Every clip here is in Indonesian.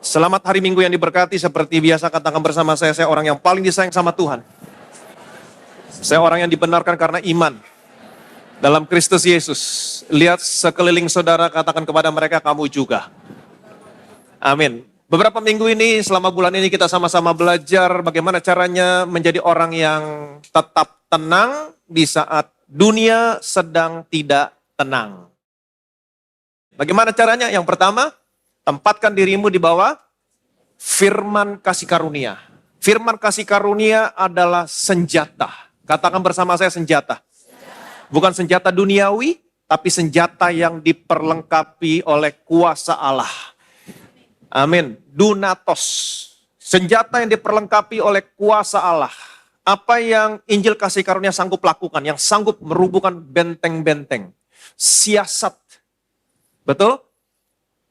Selamat hari Minggu yang diberkati. Seperti biasa katakan bersama saya orang yang paling disayang sama Tuhan. Saya orang yang dibenarkan karena iman dalam Kristus Yesus. Lihat sekeliling saudara, katakan kepada mereka, kamu juga. Amin. Beberapa minggu ini, selama bulan ini kita sama-sama belajar bagaimana caranya menjadi orang yang tetap tenang di saat dunia sedang tidak tenang. Bagaimana caranya? Yang pertama, tempatkan dirimu di bawah firman kasih karunia. Firman kasih karunia adalah senjata. Katakan bersama saya, senjata. Bukan senjata duniawi, tapi senjata yang diperlengkapi oleh kuasa Allah. Amin. Dunatos. Senjata yang diperlengkapi oleh kuasa Allah. Apa yang Injil kasih karunia sanggup lakukan, yang sanggup merubuhkan benteng-benteng. Siasat. Betul?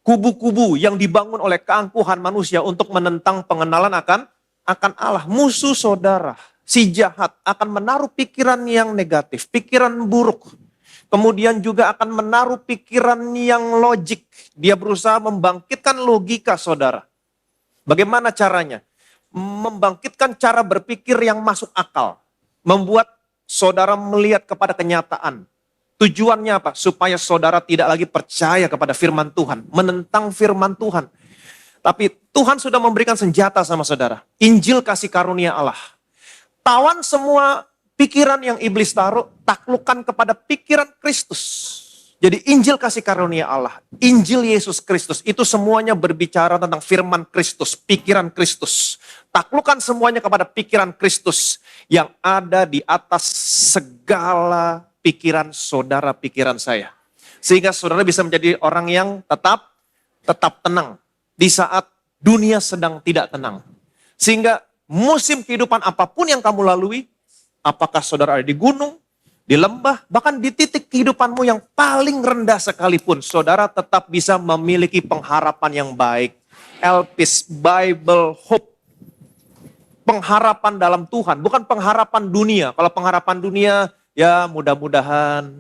Kubu-kubu yang dibangun oleh keangkuhan manusia untuk menentang pengenalan akan Allah. Musuh saudara, si jahat akan menaruh pikiran yang negatif, pikiran buruk. Kemudian juga akan menaruh pikiran yang logik. Dia berusaha membangkitkan logika saudara. Bagaimana caranya? Membangkitkan cara berpikir yang masuk akal. Membuat saudara melihat kepada kenyataan. Tujuannya apa? Supaya saudara tidak lagi percaya kepada firman Tuhan. Menentang firman Tuhan. Tapi Tuhan sudah memberikan senjata sama saudara. Injil kasih karunia Allah. Tawan semua pikiran yang iblis taruh, taklukkan kepada pikiran Kristus. Jadi Injil kasih karunia Allah. Injil Yesus Kristus. Itu semuanya berbicara tentang firman Kristus. Pikiran Kristus. Taklukkan semuanya kepada pikiran Kristus. Yang ada di atas segala pikiran saudara, pikiran saya. Sehingga saudara bisa menjadi orang yang tetap tenang. Di saat dunia sedang tidak tenang. Sehingga musim kehidupan apapun yang kamu lalui, apakah saudara ada di gunung, di lembah, bahkan di titik kehidupanmu yang paling rendah sekalipun, saudara tetap bisa memiliki pengharapan yang baik. Elpis, Bible, Hope. Pengharapan dalam Tuhan, bukan pengharapan dunia. Kalau pengharapan dunia, ya mudah-mudahan,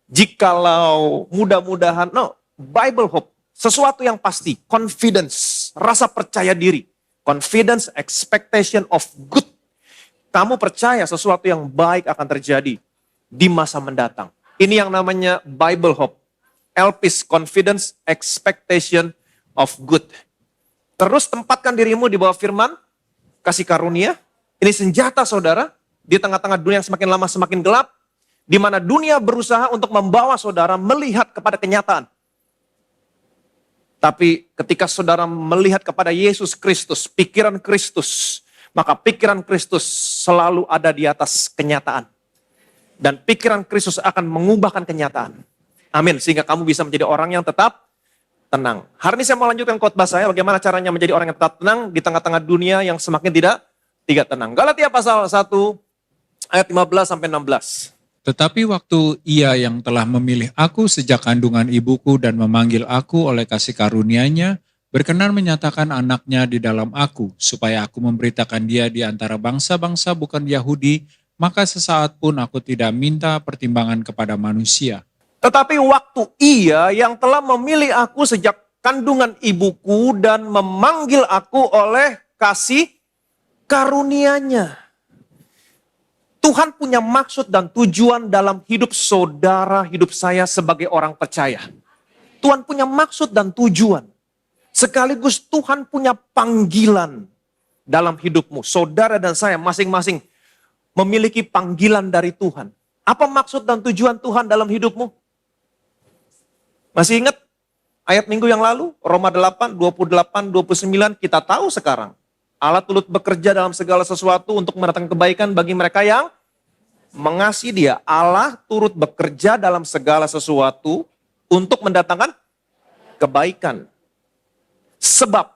jikalau, mudah-mudahan. No, Bible Hope. Sesuatu yang pasti, confidence, rasa percaya diri. Confidence, expectation of good. Kamu percaya sesuatu yang baik akan terjadi di masa mendatang. Ini yang namanya Bible Hope. Elpis, confidence, expectation of good. Terus tempatkan dirimu di bawah firman, kasih karunia. Ini senjata saudara, di tengah-tengah dunia yang semakin lama semakin gelap. Di mana dunia berusaha untuk membawa saudara melihat kepada kenyataan. Tapi ketika saudara melihat kepada Yesus Kristus, pikiran Kristus, maka pikiran Kristus selalu ada di atas kenyataan. Dan pikiran Kristus akan mengubahkan kenyataan. Amin. Sehingga kamu bisa menjadi orang yang tetap tenang. Hari ini saya mau lanjutkan khotbah saya, bagaimana caranya menjadi orang yang tetap tenang di tengah-tengah dunia yang semakin tidak tenang. Galatia pasal 1 ayat 15 sampai 16. Tetapi waktu Ia yang telah memilih aku sejak kandungan ibuku dan memanggil aku oleh kasih karunia-Nya, berkenan menyatakan anaknya di dalam aku, supaya aku memberitakan dia di antara bangsa-bangsa bukan Yahudi, maka sesaat pun aku tidak minta pertimbangan kepada manusia. Tetapi waktu Ia yang telah memilih aku sejak kandungan ibuku dan memanggil aku oleh kasih karunia-Nya. Tuhan punya maksud dan tujuan dalam hidup saudara, hidup saya sebagai orang percaya. Tuhan punya maksud dan tujuan. Sekaligus Tuhan punya panggilan dalam hidupmu. Saudara dan saya masing-masing memiliki panggilan dari Tuhan. Apa maksud dan tujuan Tuhan dalam hidupmu? Masih ingat ayat minggu yang lalu? Roma 8, 28, 29, kita tahu sekarang. Allah turut bekerja dalam segala sesuatu untuk mendatangkan kebaikan bagi mereka yang mengasihi Dia. Allah turut bekerja dalam segala sesuatu untuk mendatangkan kebaikan. Sebab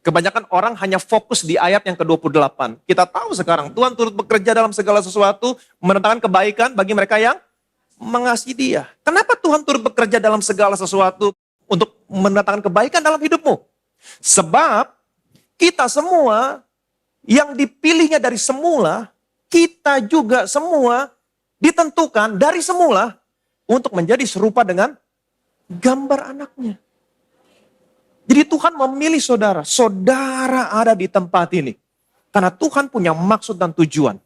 kebanyakan orang hanya fokus di ayat yang ke-28. Kita tahu sekarang Tuhan turut bekerja dalam segala sesuatu mendatangkan kebaikan bagi mereka yang mengasihi Dia. Kenapa Tuhan turut bekerja dalam segala sesuatu untuk mendatangkan kebaikan dalam hidupmu? Sebab kita semua yang dipilihnya dari semula, kita juga semua ditentukan dari semula untuk menjadi serupa dengan gambar anaknya. Jadi Tuhan memilih saudara. Saudara ada di tempat ini. Karena Tuhan punya maksud dan tujuan.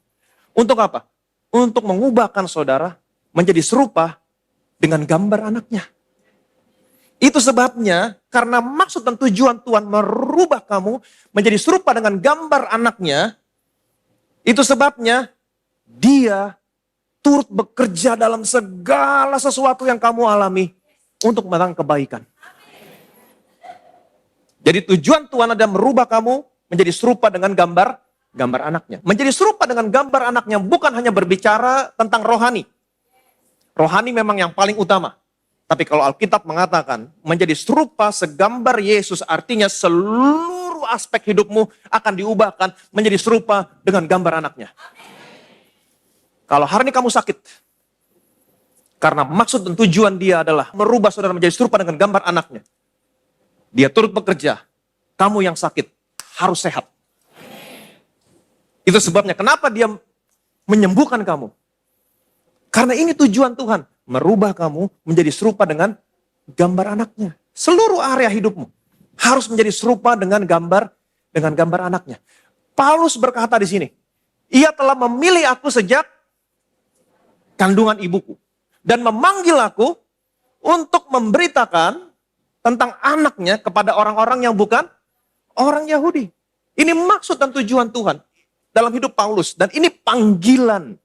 Untuk apa? Untuk mengubahkan saudara menjadi serupa dengan gambar anaknya. Itu sebabnya karena maksud dan tujuan Tuhan merubah kamu menjadi serupa dengan gambar anaknya. Itu sebabnya Dia turut bekerja dalam segala sesuatu yang kamu alami untuk mendatangkan kebaikan. Jadi tujuan Tuhan adalah merubah kamu menjadi serupa dengan gambar anaknya. Menjadi serupa dengan gambar anaknya bukan hanya berbicara tentang rohani. Rohani memang yang paling utama. Tapi kalau Alkitab mengatakan menjadi serupa segambar Yesus, artinya seluruh aspek hidupmu akan diubahkan menjadi serupa dengan gambar anaknya. Kalau hari ini kamu sakit, karena maksud dan tujuan Dia adalah merubah saudara menjadi serupa dengan gambar anaknya. Dia turut bekerja. Kamu yang sakit harus sehat. Itu sebabnya kenapa Dia menyembuhkan kamu. Karena ini tujuan Tuhan. Merubah kamu menjadi serupa dengan gambar anaknya. Seluruh area hidupmu harus menjadi serupa dengan gambar anaknya. Paulus berkata di sini, Ia telah memilih aku sejak kandungan ibuku. Dan memanggil aku untuk memberitakan tentang anaknya kepada orang-orang yang bukan orang Yahudi. Ini maksud dan tujuan Tuhan dalam hidup Paulus. Dan ini panggilan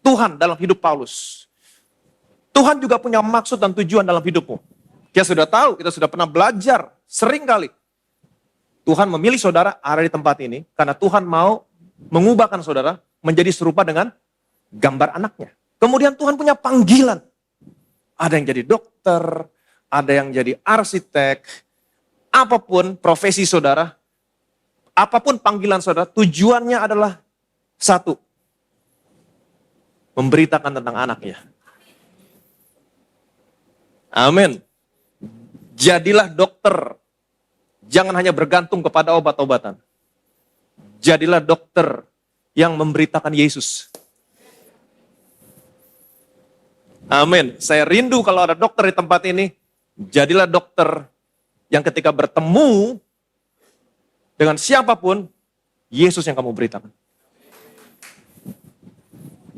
Tuhan dalam hidup Paulus. Tuhan juga punya maksud dan tujuan dalam hidupmu. Kita sudah tahu, kita sudah pernah belajar sering kali. Tuhan memilih saudara ada di tempat ini karena Tuhan mau mengubahkan saudara menjadi serupa dengan gambar anaknya. Kemudian Tuhan punya panggilan. Ada yang jadi dokter, ada yang jadi arsitek, apapun profesi saudara, apapun panggilan saudara, tujuannya adalah satu. Memberitakan tentang anaknya. Amin. Jadilah dokter. Jangan hanya bergantung kepada obat-obatan. Jadilah dokter yang memberitakan Yesus. Amin. Saya rindu kalau ada dokter di tempat ini. Jadilah dokter yang ketika bertemu dengan siapapun, Yesus yang kamu beritakan.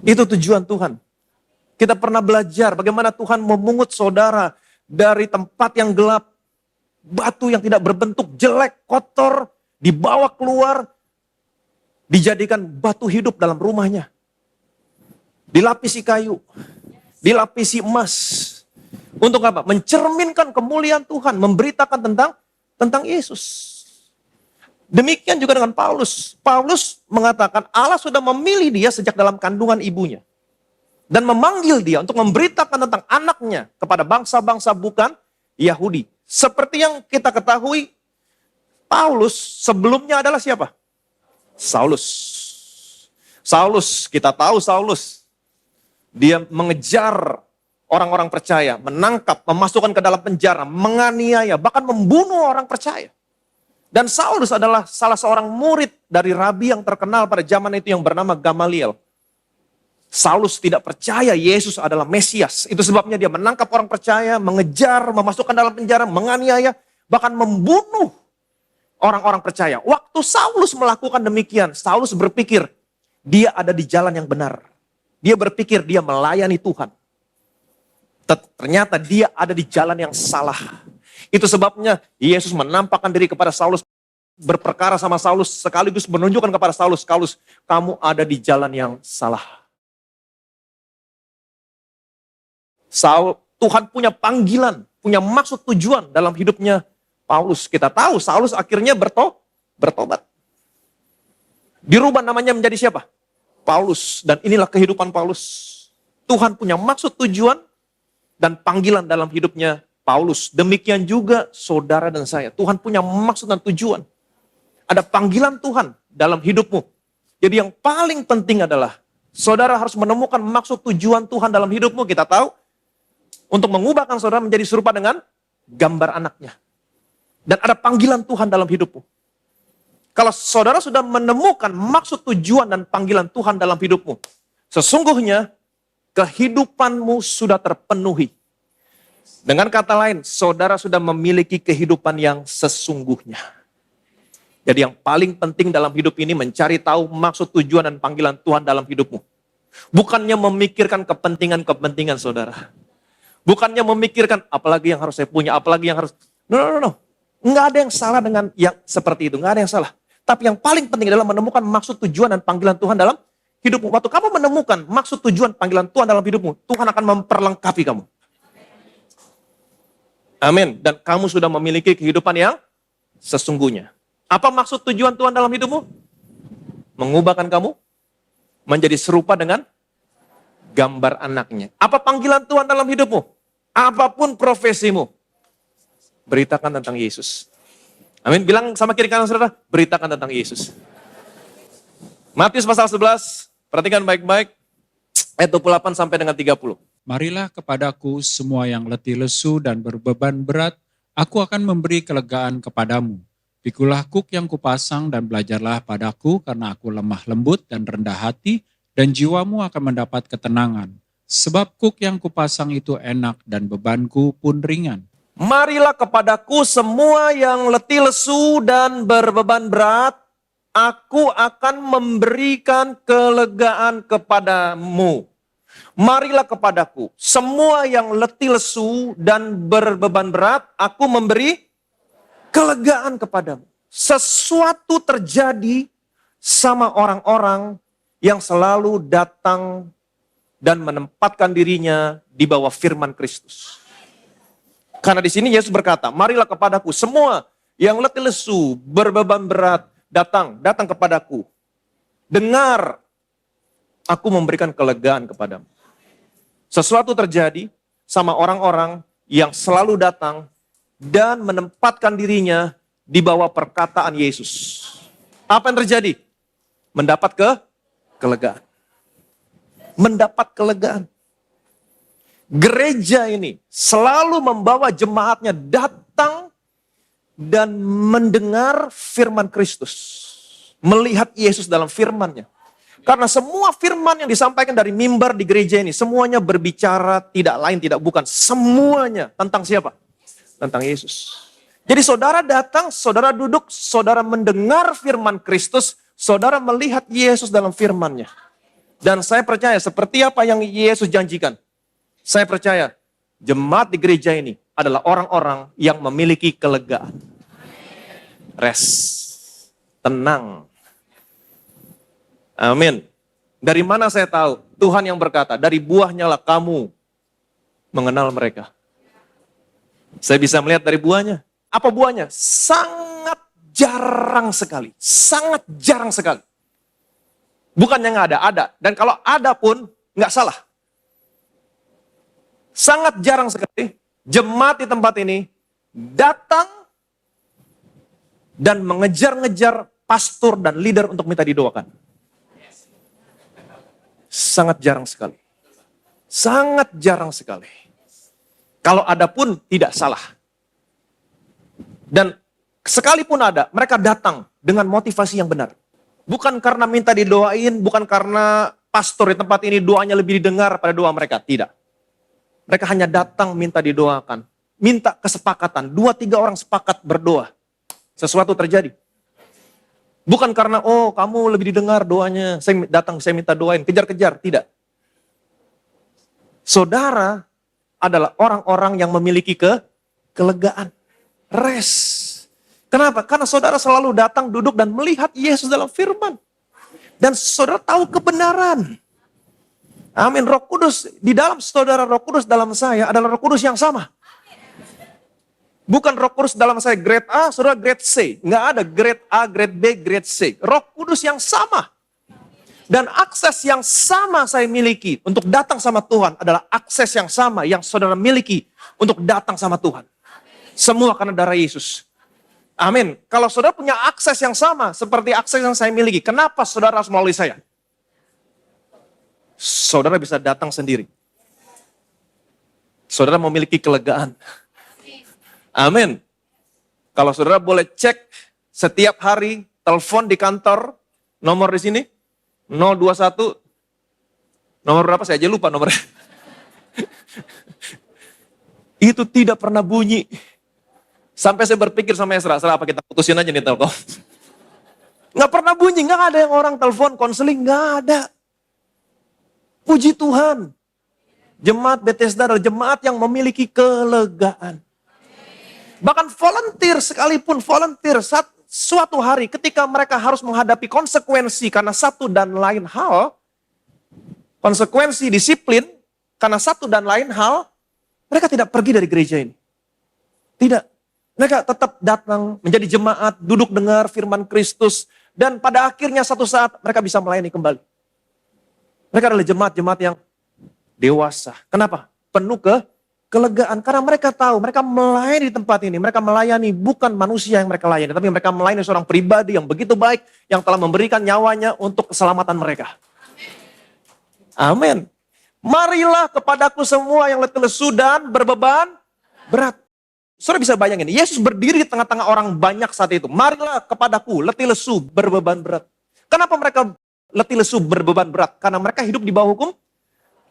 Itu tujuan Tuhan. Kita pernah belajar bagaimana Tuhan memungut saudara dari tempat yang gelap, batu yang tidak berbentuk, jelek, kotor, dibawa keluar, dijadikan batu hidup dalam rumahnya. Dilapisi kayu, dilapisi emas. Untuk apa? Mencerminkan kemuliaan Tuhan, memberitakan tentang Yesus. Demikian juga dengan Paulus. Paulus mengatakan Allah sudah memilih dia sejak dalam kandungan ibunya. Dan memanggil dia untuk memberitakan tentang anaknya kepada bangsa-bangsa bukan Yahudi. Seperti yang kita ketahui, Paulus sebelumnya adalah siapa? Saulus. Saulus, kita tahu Saulus. Dia mengejar orang-orang percaya, menangkap, memasukkan ke dalam penjara, menganiaya, bahkan membunuh orang percaya. Dan Saulus adalah salah seorang murid dari rabi yang terkenal pada zaman itu yang bernama Gamaliel. Saulus tidak percaya Yesus adalah Mesias. Itu sebabnya dia menangkap orang percaya, mengejar, memasukkan dalam penjara, menganiaya, bahkan membunuh orang-orang percaya. Waktu Saulus melakukan demikian, Saulus berpikir dia ada di jalan yang benar. Dia berpikir dia melayani Tuhan. Ternyata dia ada di jalan yang salah. Itu sebabnya Yesus menampakkan diri kepada Saulus, berperkara sama Saulus, sekaligus menunjukkan kepada Saulus, Saulus, kamu ada di jalan yang salah. Tuhan punya panggilan, punya maksud tujuan dalam hidupnya Paulus. Kita tahu Saulus akhirnya bertobat. Dirubah namanya menjadi siapa? Paulus. Dan inilah kehidupan Paulus. Tuhan punya maksud tujuan dan panggilan dalam hidupnya Paulus. Demikian juga saudara dan saya. Tuhan punya maksud dan tujuan. Ada panggilan Tuhan dalam hidupmu. Jadi yang paling penting adalah saudara harus menemukan maksud tujuan Tuhan dalam hidupmu. Kita tahu. Untuk mengubahkan saudara menjadi serupa dengan gambar anaknya. Dan ada panggilan Tuhan dalam hidupmu. Kalau saudara sudah menemukan maksud tujuan dan panggilan Tuhan dalam hidupmu, sesungguhnya kehidupanmu sudah terpenuhi. Dengan kata lain, saudara sudah memiliki kehidupan yang sesungguhnya. Jadi yang paling penting dalam hidup ini mencari tahu maksud, tujuan, dan panggilan Tuhan dalam hidupmu. Bukannya memikirkan kepentingan-kepentingan saudara. Bukannya memikirkan apalagi yang harus saya punya, apalagi yang harus... No. Nggak ada yang salah dengan yang seperti itu, nggak ada yang salah. Tapi yang paling penting adalah menemukan maksud, tujuan, dan panggilan Tuhan dalam hidupmu. Waktu kamu menemukan maksud, tujuan, panggilan Tuhan dalam hidupmu, Tuhan akan memperlengkapi kamu. Amin. Dan kamu sudah memiliki kehidupan yang sesungguhnya. Apa maksud, tujuan Tuhan dalam hidupmu? Mengubahkan kamu menjadi serupa dengan gambar anaknya. Apa panggilan Tuhan dalam hidupmu? Apapun profesimu, beritakan tentang Yesus. Amin. Bilang sama kiri kanan saudara, beritakan tentang Yesus. Matius pasal 11, perhatikan baik-baik, ayat 28 sampai dengan 30. Marilah kepadaku semua yang letih lesu dan berbeban berat, aku akan memberi kelegaan kepadamu. Pikulah kuk yang kupasang dan belajarlah padaku, karena aku lemah lembut dan rendah hati, dan jiwamu akan mendapat ketenangan. Sebab kuk yang kupasang itu enak dan bebanku pun ringan. Marilah kepadaku semua yang letih lesu dan berbeban berat, aku akan memberikan kelegaan kepadamu. Marilah kepadaku semua yang letih lesu dan berbeban berat, aku memberi kelegaan kepadamu. Sesuatu terjadi sama orang-orang yang selalu datang dan menempatkan dirinya di bawah firman Kristus. Karena di sini Yesus berkata, marilah kepadaku semua yang letih lesu, berbeban berat, datang kepadaku. Dengar, aku memberikan kelegaan kepadamu. Sesuatu terjadi sama orang-orang yang selalu datang dan menempatkan dirinya di bawah perkataan Yesus. Apa yang terjadi? Mendapat kelegaan. Mendapat kelegaan. Gereja ini selalu membawa jemaatnya datang dan mendengar firman Kristus. Melihat Yesus dalam firman-Nya. Karena semua firman yang disampaikan dari mimbar di gereja ini, semuanya berbicara tidak lain, tidak bukan. Semuanya tentang siapa? Tentang Yesus. Jadi saudara datang, saudara duduk, saudara mendengar firman Kristus, saudara melihat Yesus dalam firman-Nya. Dan saya percaya seperti apa yang Yesus janjikan. Saya percaya jemaat di gereja ini adalah orang-orang yang memiliki kelegaan. Rest. Tenang. Amin. Dari mana saya tahu? Tuhan yang berkata, dari buahnya lah kamu mengenal mereka. Saya bisa melihat dari buahnya. Apa buahnya? Sangat jarang sekali. Sangat jarang sekali. Bukannya nggak ada. Dan kalau ada pun nggak salah. Sangat jarang sekali jemaat di tempat ini datang dan mengejar-ngejar pastor dan leader untuk minta didoakan. Sangat jarang sekali. Sangat jarang sekali. Kalau ada pun tidak salah. Dan sekalipun ada, mereka datang dengan motivasi yang benar. Bukan karena minta didoain, bukan karena pastor di tempat ini doanya lebih didengar pada doa mereka. Tidak. Mereka hanya datang minta didoakan. Minta kesepakatan. 2-3 orang sepakat berdoa. Sesuatu terjadi. Bukan karena, oh kamu lebih didengar doanya, saya datang, saya minta doain, kejar-kejar. Tidak. Saudara adalah orang-orang yang memiliki kelegaan. Rest. Kenapa? Karena saudara selalu datang, duduk, dan melihat Yesus dalam firman. Dan saudara tahu kebenaran. Amin. Roh Kudus, di dalam saudara, Roh Kudus dalam saya adalah Roh Kudus yang sama. Bukan Roh Kudus dalam saya grade A, saudara grade C. Nggak ada grade A, grade B, grade C. Roh Kudus yang sama. Dan akses yang sama saya miliki untuk datang sama Tuhan adalah akses yang sama yang saudara miliki untuk datang sama Tuhan. Semua karena darah Yesus. Amin. Kalau saudara punya akses yang sama seperti akses yang saya miliki, kenapa saudara harus melalui saya? Saudara bisa datang sendiri. Saudara memiliki kelegaan. Amin. Kalau saudara boleh cek setiap hari, telepon di kantor, nomor di sini, 021, nomor berapa saya aja lupa nomornya. Itu tidak pernah bunyi. Sampai saya berpikir sama Esra, apa kita putusin aja nih telkom. Nggak pernah bunyi, nggak ada yang orang telepon, konseling, nggak ada. Puji Tuhan. Jemaat Bethesda adalah jemaat yang memiliki kelegaan. Bahkan volunteer sekalipun, suatu hari ketika mereka harus menghadapi konsekuensi karena satu dan lain hal, konsekuensi disiplin karena satu dan lain hal, mereka tidak pergi dari gereja ini. Tidak. Mereka tetap datang menjadi jemaat, duduk dengar firman Kristus, dan pada akhirnya satu saat mereka bisa melayani kembali. Mereka adalah jemaat-jemaat yang dewasa. Kenapa? Penuh kelegaan. Karena mereka tahu, mereka melayani di tempat ini. Mereka melayani bukan manusia yang mereka layani, tapi mereka melayani seorang pribadi yang begitu baik, yang telah memberikan nyawanya untuk keselamatan mereka. Amin. Marilah kepadaku semua yang letih lesu dan berbeban berat. Saudara bisa bayangin, Yesus berdiri di tengah-tengah orang banyak saat itu. Marilah kepadaku, letih lesu, berbeban berat. Kenapa mereka letih lesu, berbeban berat? Karena mereka hidup di bawah hukum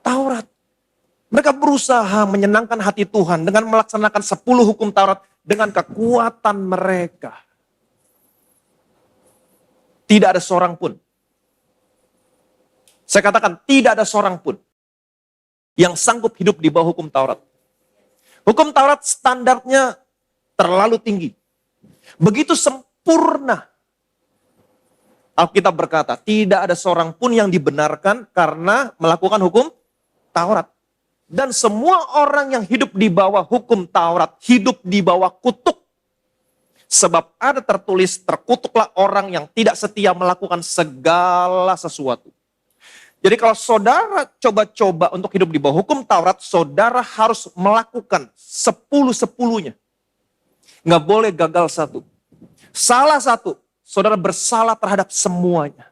Taurat. Mereka berusaha menyenangkan hati Tuhan dengan melaksanakan 10 hukum Taurat dengan kekuatan mereka. Tidak ada seorang pun. Saya katakan, tidak ada seorang pun yang sanggup hidup di bawah hukum Taurat. Hukum Taurat standarnya terlalu tinggi. Begitu sempurna. Alkitab berkata, tidak ada seorang pun yang dibenarkan karena melakukan hukum Taurat. Dan semua orang yang hidup di bawah hukum Taurat, hidup di bawah kutuk. Sebab ada tertulis, terkutuklah orang yang tidak setia melakukan segala sesuatu. Jadi kalau saudara coba-coba untuk hidup di bawah hukum Taurat, saudara harus melakukan 10-10-nya. Nggak boleh gagal satu. Salah satu, saudara bersalah terhadap semuanya.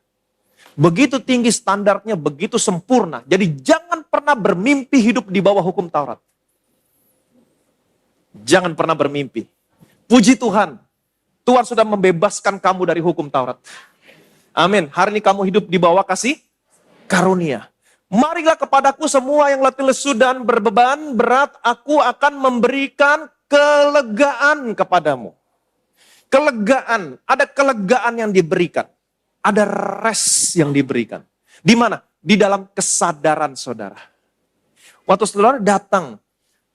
Begitu tinggi standarnya, begitu sempurna. Jadi jangan pernah bermimpi hidup di bawah hukum Taurat. Jangan pernah bermimpi. Puji Tuhan, Tuhan sudah membebaskan kamu dari hukum Taurat. Amin. Hari ini kamu hidup di bawah kasih karunia. Marilah kepadaku semua yang letih lesu dan berbeban berat, aku akan memberikan kelegaan kepadamu. Kelegaan, ada kelegaan yang diberikan. Ada rest yang diberikan. Di mana? Di dalam kesadaran saudara. Waktu saudara datang,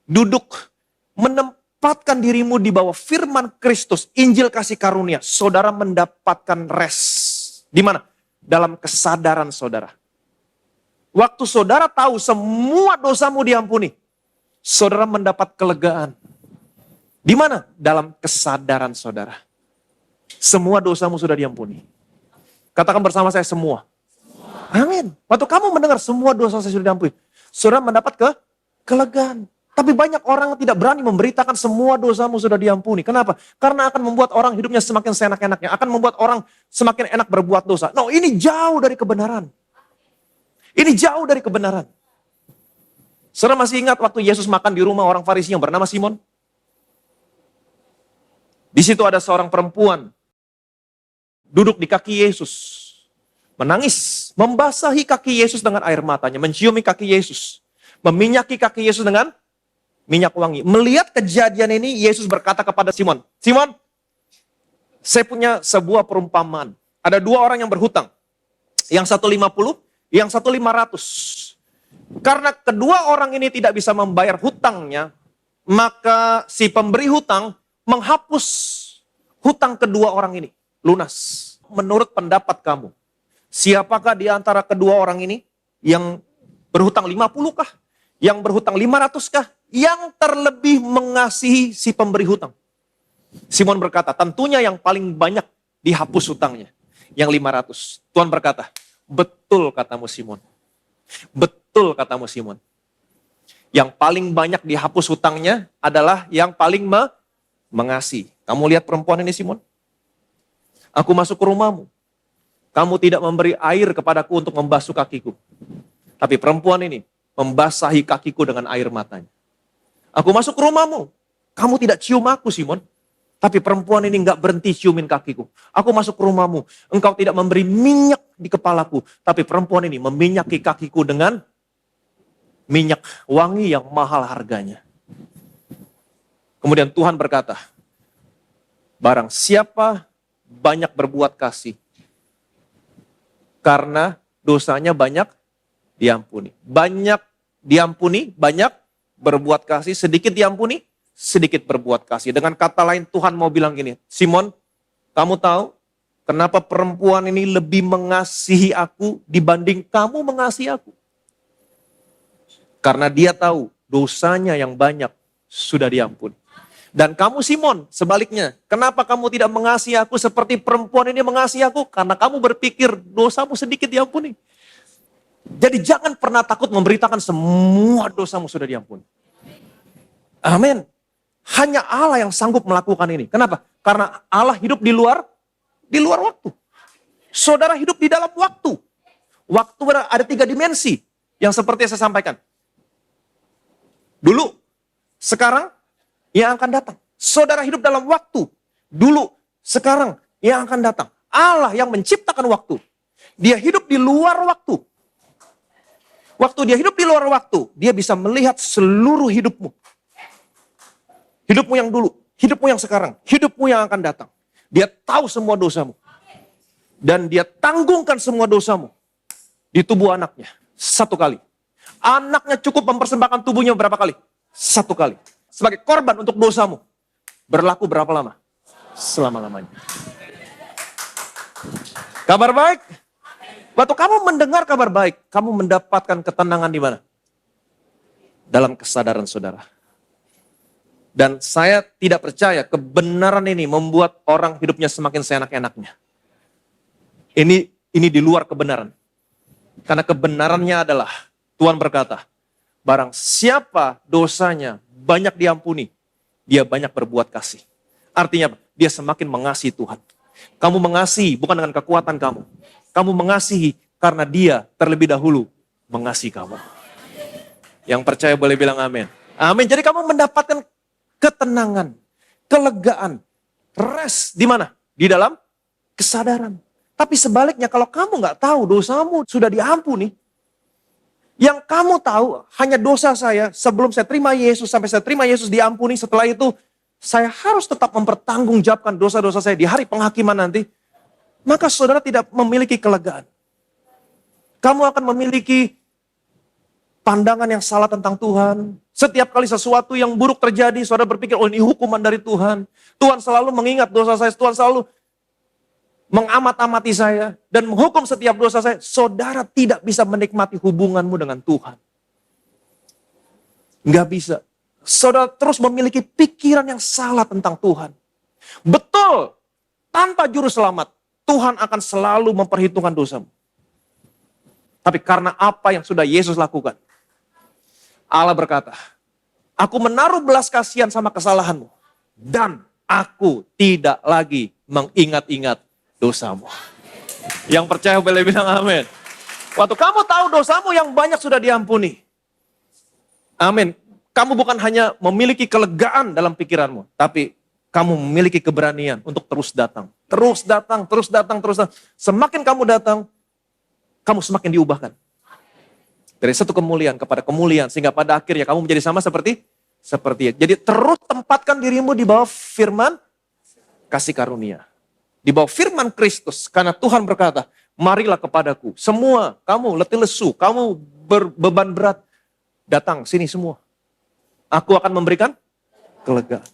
duduk, menempatkan dirimu di bawah firman Kristus, Injil kasih karunia, saudara mendapatkan rest. Di mana? Dalam kesadaran saudara. Waktu saudara tahu semua dosamu diampuni, saudara mendapat kelegaan. Di mana? Dalam kesadaran saudara. Semua dosamu sudah diampuni. Katakan bersama saya semua. Amin. Waktu kamu mendengar semua dosa saya sudah diampuni, saudara mendapat kelegaan. Tapi banyak orang yang tidak berani memberitakan semua dosamu sudah diampuni. Kenapa? Karena akan membuat orang hidupnya semakin seenak-enaknya. Akan membuat orang semakin enak berbuat dosa. No, ini jauh dari kebenaran. Ini jauh dari kebenaran. Saudara masih ingat waktu Yesus makan di rumah orang Farisi yang bernama Simon? Di situ ada seorang perempuan duduk di kaki Yesus, menangis, membasahi kaki Yesus dengan air matanya, menciumi kaki Yesus, meminyaki kaki Yesus dengan minyak wangi. Melihat kejadian ini, Yesus berkata kepada Simon, Simon, saya punya sebuah perumpamaan. Ada 2 orang yang berhutang, yang satu 50, yang satu 500. Karena kedua orang ini tidak bisa membayar hutangnya, maka si pemberi hutang menghapus hutang kedua orang ini. Lunas. Menurut pendapat kamu, siapakah di antara kedua orang ini yang berhutang 50 kah? Yang berhutang 500 kah? Yang terlebih mengasihi si pemberi hutang? Simon berkata, tentunya yang paling banyak dihapus hutangnya. Yang 500. Tuhan berkata, betul katamu Simon. Betul katamu Simon. Yang paling banyak dihapus hutangnya adalah yang paling mengasihi. Kamu lihat perempuan ini Simon? Aku masuk ke rumahmu. Kamu tidak memberi air kepadaku untuk membasuh kakiku. Tapi perempuan ini membasahi kakiku dengan air matanya. Aku masuk ke rumahmu. Kamu tidak cium aku Simon. Tapi perempuan ini enggak berhenti ciumin kakiku. Aku masuk ke rumahmu. Engkau tidak memberi minyak di kepalaku. Tapi perempuan ini meminyaki kakiku dengan minyak wangi yang mahal harganya. Kemudian Tuhan berkata, barang siapa banyak berbuat kasih, karena dosanya banyak diampuni. Banyak diampuni, banyak berbuat kasih, sedikit diampuni, sedikit berbuat kasih. Dengan kata lain Tuhan mau bilang gini, Simon, kamu tahu kenapa perempuan ini lebih mengasihi aku dibanding kamu mengasihi aku? Karena dia tahu dosanya yang banyak sudah diampuni. Dan kamu Simon, sebaliknya, kenapa kamu tidak mengasihi aku seperti perempuan ini mengasihi aku? Karena kamu berpikir dosamu sedikit diampuni. Jadi jangan pernah takut memberitakan semua dosamu sudah diampuni. Amin. Hanya Allah yang sanggup melakukan ini. Kenapa? Karena Allah hidup di luar waktu. Saudara hidup di dalam waktu. Waktu ada 3 dimensi yang seperti yang saya sampaikan. Dulu, sekarang, yang akan datang. Saudara hidup dalam waktu. Dulu, sekarang, yang akan datang. Allah yang menciptakan waktu. Dia hidup di luar waktu. Waktu dia hidup di luar waktu, dia bisa melihat seluruh hidupmu. Hidupmu yang dulu, hidupmu yang sekarang, hidupmu yang akan datang. Dia tahu semua dosamu. Dan dia tanggungkan semua dosamu di tubuh anaknya. 1 kali. Anaknya cukup mempersembahkan tubuhnya berapa kali? 1 kali. Sebagai korban untuk dosamu. Berlaku berapa lama? Selama-lamanya. Kabar baik. Waktu kamu mendengar kabar baik, kamu mendapatkan ketenangan di mana? Dalam kesadaran saudara. Dan saya tidak percaya kebenaran ini membuat orang hidupnya semakin seenak-enaknya. Ini di luar kebenaran. Karena kebenarannya adalah, Tuhan berkata, barang siapa dosanya banyak diampuni, dia banyak berbuat kasih. Artinya apa? Dia semakin mengasihi Tuhan. Kamu mengasihi bukan dengan kekuatan kamu. Kamu mengasihi karena dia terlebih dahulu mengasihi kamu. Yang percaya boleh bilang amin. Amin. Jadi kamu mendapatkan ketenangan, kelegaan, rest di mana? Di dalam kesadaran. Tapi sebaliknya kalau kamu nggak tahu dosamu sudah diampuni, yang kamu tahu hanya dosa saya sebelum saya terima Yesus, sampai saya terima Yesus diampuni, setelah itu saya harus tetap mempertanggungjawabkan dosa-dosa saya di hari penghakiman nanti, maka saudara tidak memiliki kelegaan. Kamu akan memiliki pandangan yang salah tentang Tuhan. Setiap kali sesuatu yang buruk terjadi, saudara berpikir, oh ini hukuman dari Tuhan. Tuhan selalu mengingat dosa saya, Tuhan selalu mengamat-amati saya dan menghukum setiap dosa saya. Saudara tidak bisa menikmati hubunganmu dengan Tuhan. Nggak bisa. Saudara terus memiliki pikiran yang salah tentang Tuhan. Betul, tanpa juru selamat, Tuhan akan selalu memperhitungkan dosamu. Tapi karena apa yang sudah Yesus lakukan, Allah berkata, aku menaruh belas kasihan sama kesalahanmu, dan aku tidak lagi mengingat-ingat dosamu. Yang percaya boleh bilang amin. Waktu kamu tahu dosamu yang banyak sudah diampuni. Amin. Kamu bukan hanya memiliki kelegaan dalam pikiranmu, tapi kamu memiliki keberanian untuk terus datang. Terus datang, terus datang, terus datang. Semakin kamu datang, kamu semakin diubahkan. Dari satu kemuliaan kepada kemuliaan, sehingga pada akhirnya kamu menjadi sama seperti dia. Jadi terus tempatkan dirimu di bawah firman kasih karunia. Di bawah firman Kristus, karena Tuhan berkata, marilah kepadaku, semua kamu letih lesu, kamu berbeban berat, datang sini semua. Aku akan memberikan kelegaan.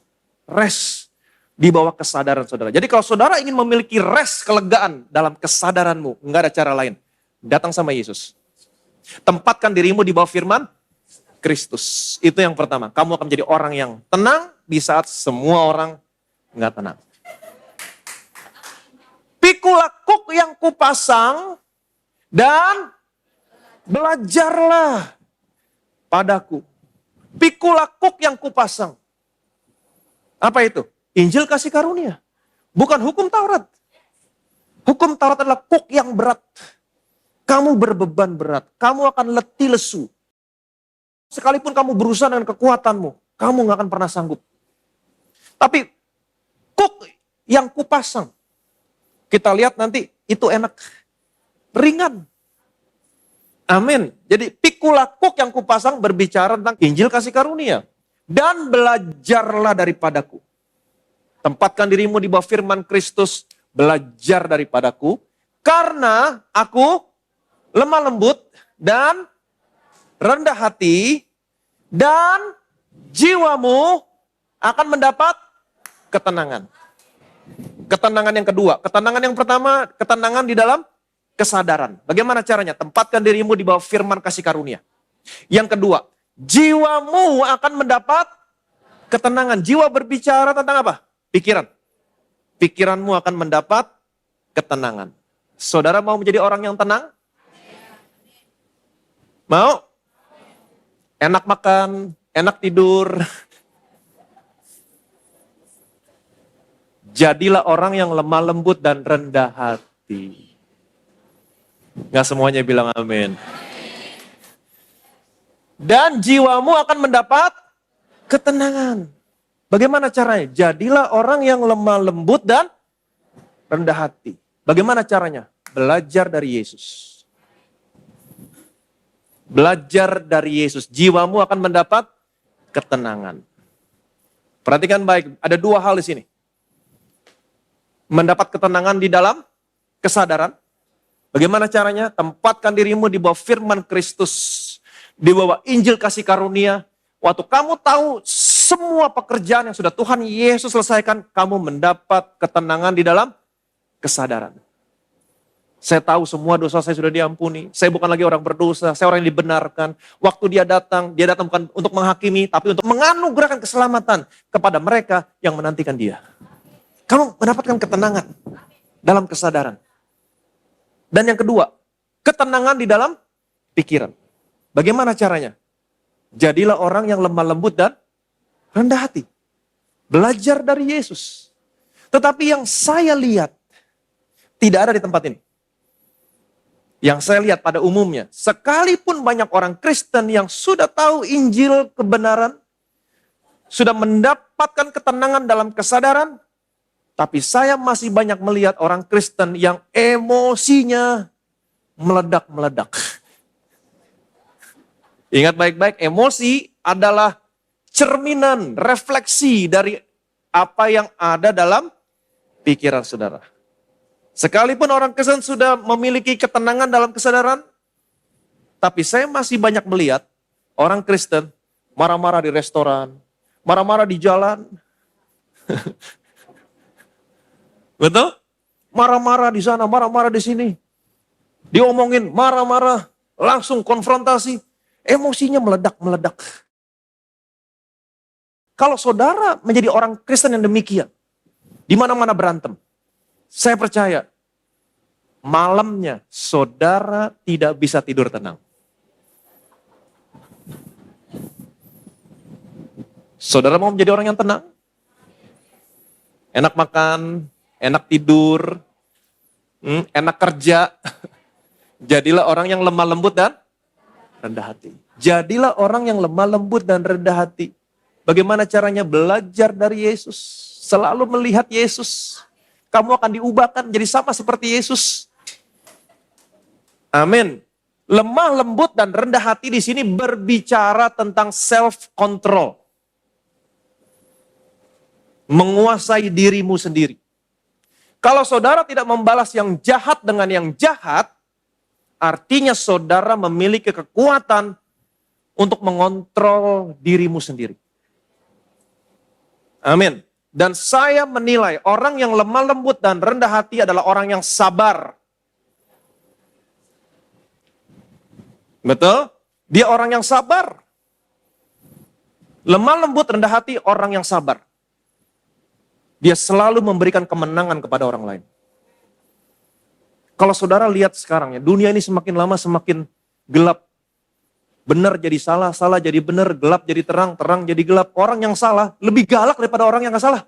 Rest di bawah kesadaran saudara. Jadi kalau saudara ingin memiliki rest, kelegaan dalam kesadaranmu, enggak ada cara lain. Datang sama Yesus. Tempatkan dirimu di bawah firman Kristus. Itu yang pertama. Kamu akan menjadi orang yang tenang di saat semua orang enggak tenang. Pikulah kuk yang kupasang dan belajarlah padaku. Pikulah kuk yang kupasang. Apa itu? Injil kasih karunia. Bukan hukum Taurat. Hukum Taurat adalah kuk yang berat. Kamu berbeban berat. Kamu akan letih lesu. Sekalipun kamu berusaha dengan kekuatanmu, kamu gak akan pernah sanggup. Tapi kuk yang kupasang, kita lihat nanti itu enak. Ringan. Amin. Jadi pikulah kuk yang kupasang berbicara tentang Injil kasih karunia. dan belajarlah daripadaku. Tempatkan dirimu di bawah firman Kristus, belajar daripadaku, karena aku lemah lembut dan rendah hati, dan jiwamu akan mendapat ketenangan. Ketenangan yang kedua, ketenangan yang pertama, ketenangan di dalam kesadaran. Bagaimana caranya? Tempatkan dirimu di bawah firman kasih karunia. Yang kedua, jiwamu akan mendapat ketenangan. Jiwa berbicara tentang apa? Pikiran. Pikiranmu akan mendapat ketenangan. Saudara mau menjadi orang yang tenang? Mau? Enak makan, enak tidur. Jadilah orang yang lemah lembut dan rendah hati. Nggak semuanya bilang amin. Dan jiwamu akan mendapat ketenangan. Bagaimana caranya? Jadilah orang yang lemah lembut dan rendah hati. Bagaimana caranya? Belajar dari Yesus. Belajar dari Yesus. Jiwamu akan mendapat ketenangan. Perhatikan baik, ada dua hal di sini. Mendapat ketenangan di dalam kesadaran. Bagaimana caranya? Tempatkan dirimu di bawah firman Kristus. Di bawah Injil kasih karunia. Waktu kamu tahu semua pekerjaan yang sudah Tuhan Yesus selesaikan, kamu mendapat ketenangan di dalam kesadaran. Saya tahu semua dosa saya sudah diampuni. Saya bukan lagi orang berdosa, saya orang yang dibenarkan. Waktu dia datang bukan untuk menghakimi, tapi untuk menganugerahkan keselamatan kepada mereka yang menantikan dia. Kamu mendapatkan ketenangan dalam kesadaran. Dan yang kedua, ketenangan di dalam pikiran. Bagaimana caranya? Jadilah orang yang lemah lembut dan rendah hati. Belajar dari Yesus. Tetapi yang saya lihat, tidak ada di tempat ini. Yang saya lihat pada umumnya, sekalipun banyak orang Kristen yang sudah tahu Injil kebenaran, sudah mendapatkan ketenangan dalam kesadaran, tapi saya masih banyak melihat orang Kristen yang emosinya meledak-meledak. Ingat baik-baik, emosi adalah cerminan, refleksi dari apa yang ada dalam pikiran saudara. Sekalipun orang Kristen sudah memiliki ketenangan dalam kesadaran, tapi saya masih banyak melihat orang Kristen marah-marah di restoran, marah-marah di jalan. Betul? Marah-marah di sana, marah-marah di sini. Diomongin, marah-marah, langsung konfrontasi. Emosinya meledak-meledak. Kalau saudara menjadi orang Kristen yang demikian, di mana-mana berantem, saya percaya, malamnya saudara tidak bisa tidur tenang. Saudara mau menjadi orang yang tenang? Enak makan, enak tidur, enak kerja. Jadilah orang yang lemah lembut dan rendah hati. Jadilah orang yang lemah lembut dan rendah hati. Bagaimana caranya? Belajar dari Yesus. Selalu melihat Yesus. Kamu akan diubahkan menjadi sama seperti Yesus. Amin. Lemah lembut dan rendah hati di sini berbicara tentang self-control. Menguasai dirimu sendiri. Kalau saudara tidak membalas yang jahat dengan yang jahat, artinya saudara memiliki kekuatan untuk mengontrol dirimu sendiri. Amin. Dan saya menilai orang yang lemah lembut dan rendah hati adalah orang yang sabar. Betul? Dia orang yang sabar. Lemah lembut rendah hati orang yang sabar. Dia selalu memberikan kemenangan kepada orang lain. Kalau saudara lihat sekarang ya, dunia ini semakin lama semakin gelap. Benar jadi salah, salah jadi benar, gelap jadi terang, terang jadi gelap. Orang yang salah lebih galak daripada orang yang gak salah.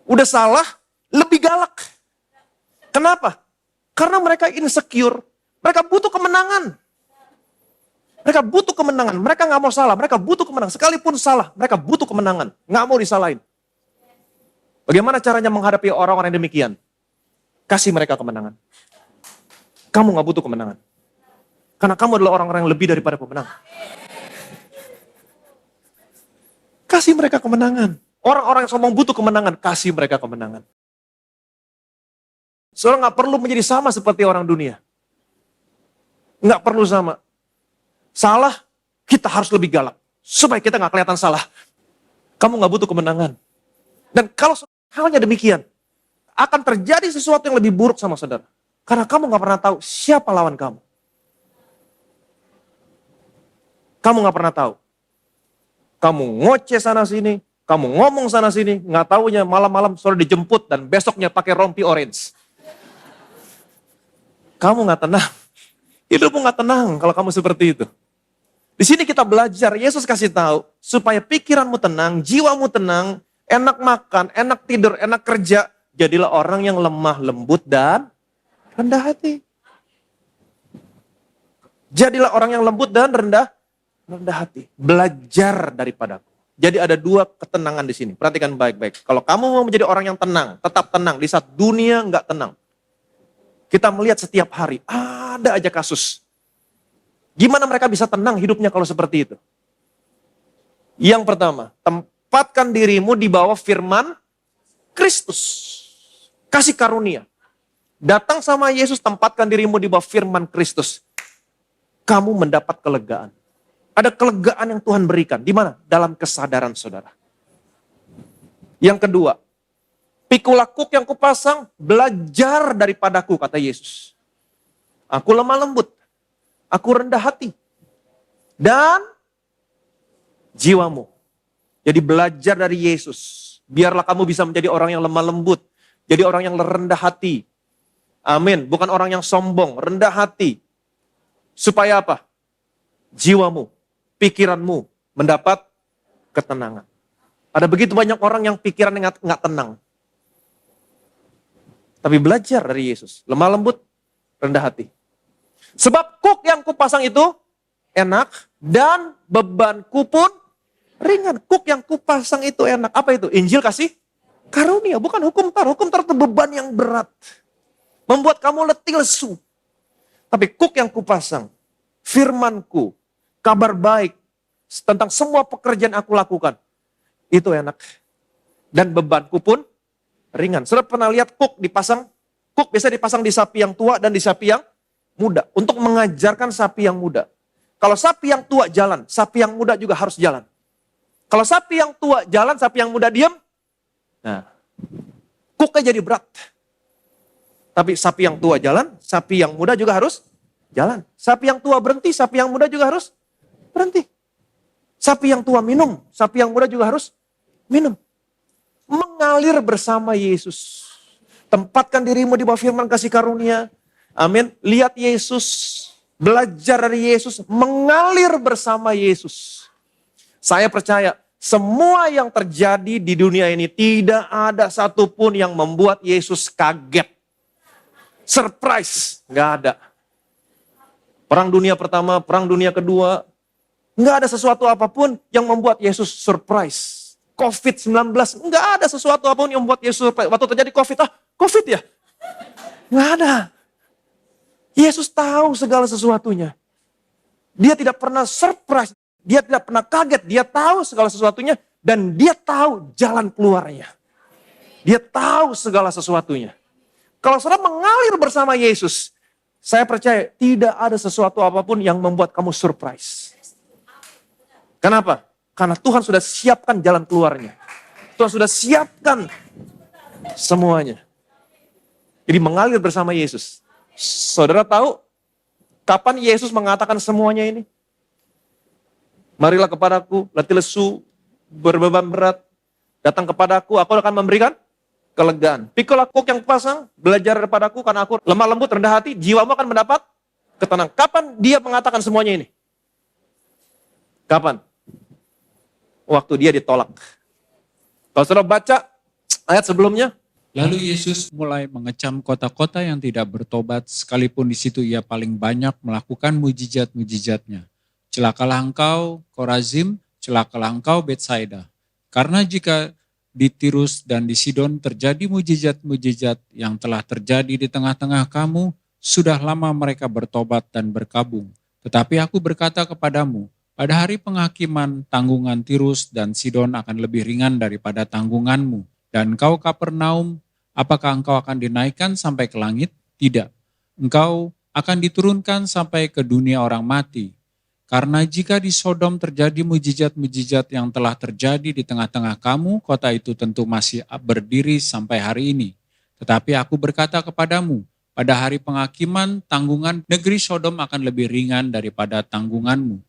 Udah salah, lebih galak. Kenapa? Karena mereka insecure. Mereka butuh kemenangan. Mereka butuh kemenangan. Mereka gak mau salah, mereka butuh kemenangan. Sekalipun salah, mereka butuh kemenangan. Gak mau disalahin. Bagaimana caranya menghadapi orang-orang yang demikian? Kasih mereka kemenangan. Kamu gak butuh kemenangan. Karena kamu adalah orang-orang yang lebih daripada pemenang. Kasih mereka kemenangan. Orang-orang yang sombong butuh kemenangan, kasih mereka kemenangan. Saudara nggak perlu menjadi sama seperti orang dunia. Nggak perlu sama. Salah, kita harus lebih galak. Supaya kita nggak kelihatan salah. Kamu nggak butuh kemenangan. Dan kalau halnya demikian, akan terjadi sesuatu yang lebih buruk sama saudara. Karena kamu nggak pernah tahu siapa lawan kamu. Kamu nggak pernah tahu. Kamu ngoceh sana sini, kamu ngomong sana sini, nggak taunya malam-malam saudara dijemput dan besoknya pakai rompi orange. Kamu nggak tenang. Hidupmu nggak tenang kalau kamu seperti itu. Di sini kita belajar, Yesus kasih tahu, supaya pikiranmu tenang, jiwamu tenang, enak makan, enak tidur, enak kerja, jadilah orang yang lemah, lembut, dan rendah hati. Jadilah orang yang lembut dan rendah hati. Belajar daripadaku. Jadi ada dua ketenangan di sini. Perhatikan baik-baik. Kalau kamu mau menjadi orang yang tenang, tetap tenang di saat dunia nggak tenang. Kita melihat setiap hari, ada aja kasus. Gimana mereka bisa tenang hidupnya kalau seperti itu? Yang pertama, tempatkan dirimu di bawah firman Kristus. Kasih karunia. Datang sama Yesus, tempatkan dirimu di bawah firman Kristus. Kamu mendapat kelegaan. Ada kelegaan yang Tuhan berikan. Di mana? Dalam kesadaran saudara. Yang kedua, pikulah kuk yang kupasang, belajar daripadaku, kata Yesus. Aku lemah lembut, aku rendah hati. Dan jiwamu. Jadi belajar dari Yesus. Biarlah kamu bisa menjadi orang yang lemah lembut. Jadi orang yang rendah hati. Amin. Bukan orang yang sombong, rendah hati. Supaya apa? Jiwamu, pikiranmu mendapat ketenangan. Ada begitu banyak orang yang pikiran nggak tenang. Tapi belajar dari Yesus. Lemah lembut, rendah hati. Sebab kuk yang kupasang itu enak dan bebanku pun ringan. Kuk yang kupasang itu enak. Apa itu? Injil kasih karunia. Bukan hukum Taurat. Hukum Taurat itu beban yang berat. Membuat kamu letih lesu. Tapi kuk yang kupasang, firmanku, kabar baik tentang semua pekerjaan aku lakukan. Itu enak. Dan bebanku pun ringan. Sudah pernah lihat kuk dipasang? Kuk biasa dipasang di sapi yang tua dan di sapi yang muda. Untuk mengajarkan sapi yang muda. Kalau sapi yang tua jalan, sapi yang muda juga harus jalan. Kalau sapi yang tua jalan, sapi yang muda diam. Nah, kuknya jadi berat. Tapi sapi yang tua jalan, sapi yang muda juga harus jalan. Sapi yang tua berhenti, sapi yang muda juga harus berhenti. Sapi yang tua minum, sapi yang muda juga harus minum. Mengalir bersama Yesus. Tempatkan dirimu di bawah firman kasih karunia. Amin. Lihat Yesus, belajar dari Yesus, mengalir bersama Yesus. Saya percaya semua yang terjadi di dunia ini tidak ada satupun yang membuat Yesus kaget. Surprise, nggak ada. Perang dunia pertama, perang dunia kedua, nggak ada sesuatu apapun yang membuat Yesus surprise. COVID-19, nggak ada sesuatu apapun yang membuat Yesus surprise. Waktu terjadi COVID, COVID ya? Nggak ada. Yesus tahu segala sesuatunya. Dia tidak pernah surprise, dia tidak pernah kaget, dia tahu segala sesuatunya dan dia tahu jalan keluarnya. Dia tahu segala sesuatunya. Kalau saudara mengalir bersama Yesus, saya percaya tidak ada sesuatu apapun yang membuat kamu surprise. Kenapa? Karena Tuhan sudah siapkan jalan keluarnya. Tuhan sudah siapkan semuanya. Jadi mengalir bersama Yesus. Saudara tahu kapan Yesus mengatakan semuanya ini? Marilah kepadaku, letih lesu, berbeban berat. Datang kepadaku, aku akan memberikan kelegaan. Pikulah kuk yang kupasang, belajar daripadaku karena aku lemah lembut, rendah hati, jiwamu akan mendapat ketenangan. Kapan dia mengatakan semuanya ini? Kapan? Waktu dia ditolak. Kalau saudara baca ayat sebelumnya, Lalu Yesus mulai mengecam kota-kota yang tidak bertobat, sekalipun di situ ia paling banyak melakukan mujizat-mujizatnya. Celakalah engkau, Korazim, celakalah engkau, Betsaida. Karena jika di Tirus dan di Sidon terjadi mujizat-mujizat yang telah terjadi di tengah-tengah kamu, sudah lama mereka bertobat dan berkabung. Tetapi aku berkata kepadamu, Pada hari penghakiman, tanggungan Tirus dan Sidon akan lebih ringan daripada tanggunganmu. Dan engkau Kapernaum, apakah engkau akan dinaikkan sampai ke langit? Tidak. Engkau akan diturunkan sampai ke dunia orang mati. Karena jika di Sodom terjadi mujizat-mujizat yang telah terjadi di tengah-tengah kamu, kota itu tentu masih berdiri sampai hari ini. Tetapi aku berkata kepadamu, pada hari penghakiman, tanggungan negeri Sodom akan lebih ringan daripada tanggunganmu.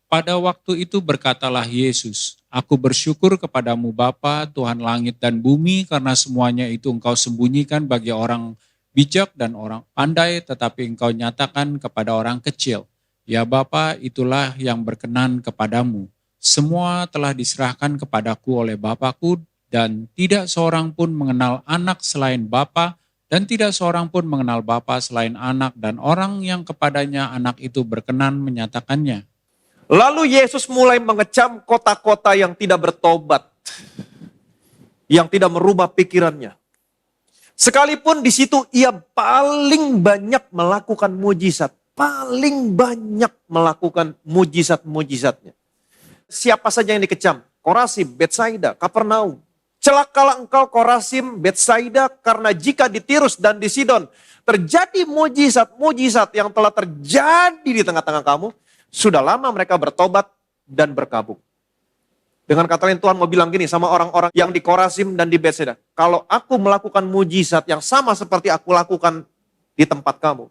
Pada waktu itu berkatalah Yesus, aku bersyukur kepadamu Bapa, Tuhan langit dan bumi, karena semuanya itu engkau sembunyikan bagi orang bijak dan orang pandai, tetapi engkau nyatakan kepada orang kecil. Ya Bapa, itulah yang berkenan kepadamu. Semua telah diserahkan kepadaku oleh Bapakku, dan tidak seorang pun mengenal anak selain Bapa, dan tidak seorang pun mengenal Bapa selain anak, dan orang yang kepadanya anak itu berkenan menyatakannya. Lalu Yesus mulai mengecam kota-kota yang tidak bertobat, yang tidak merubah pikirannya. Sekalipun di situ ia paling banyak melakukan mujizat, paling banyak melakukan mujizat-mujizatnya. Siapa saja yang dikecam? Korazim, Betsaida, Kapernaum. Celakalah engkau Korazim, Betsaida, karena jika di Tirus dan di Sidon terjadi mujizat-mujizat yang telah terjadi di tengah-tengah kamu, sudah lama mereka bertobat dan berkabung. Dengan kata lain Tuhan mau bilang gini sama orang-orang yang di Korazim dan di Betsaida. Kalau aku melakukan mujizat yang sama seperti aku lakukan di tempat kamu,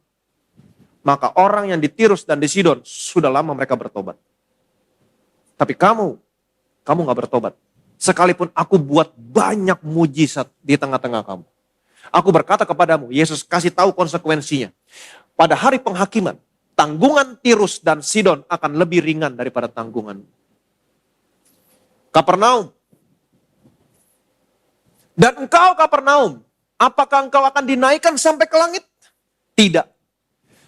maka orang yang di Tirus dan di Sidon sudah lama mereka bertobat. Tapi kamu gak bertobat. Sekalipun aku buat banyak mujizat di tengah-tengah kamu. Aku berkata kepadamu, Yesus kasih tahu konsekuensinya. Pada hari penghakiman, tanggungan Tirus dan Sidon akan lebih ringan daripada tanggungan Kapernaum. Dan engkau Kapernaum, apakah engkau akan dinaikkan sampai ke langit? Tidak.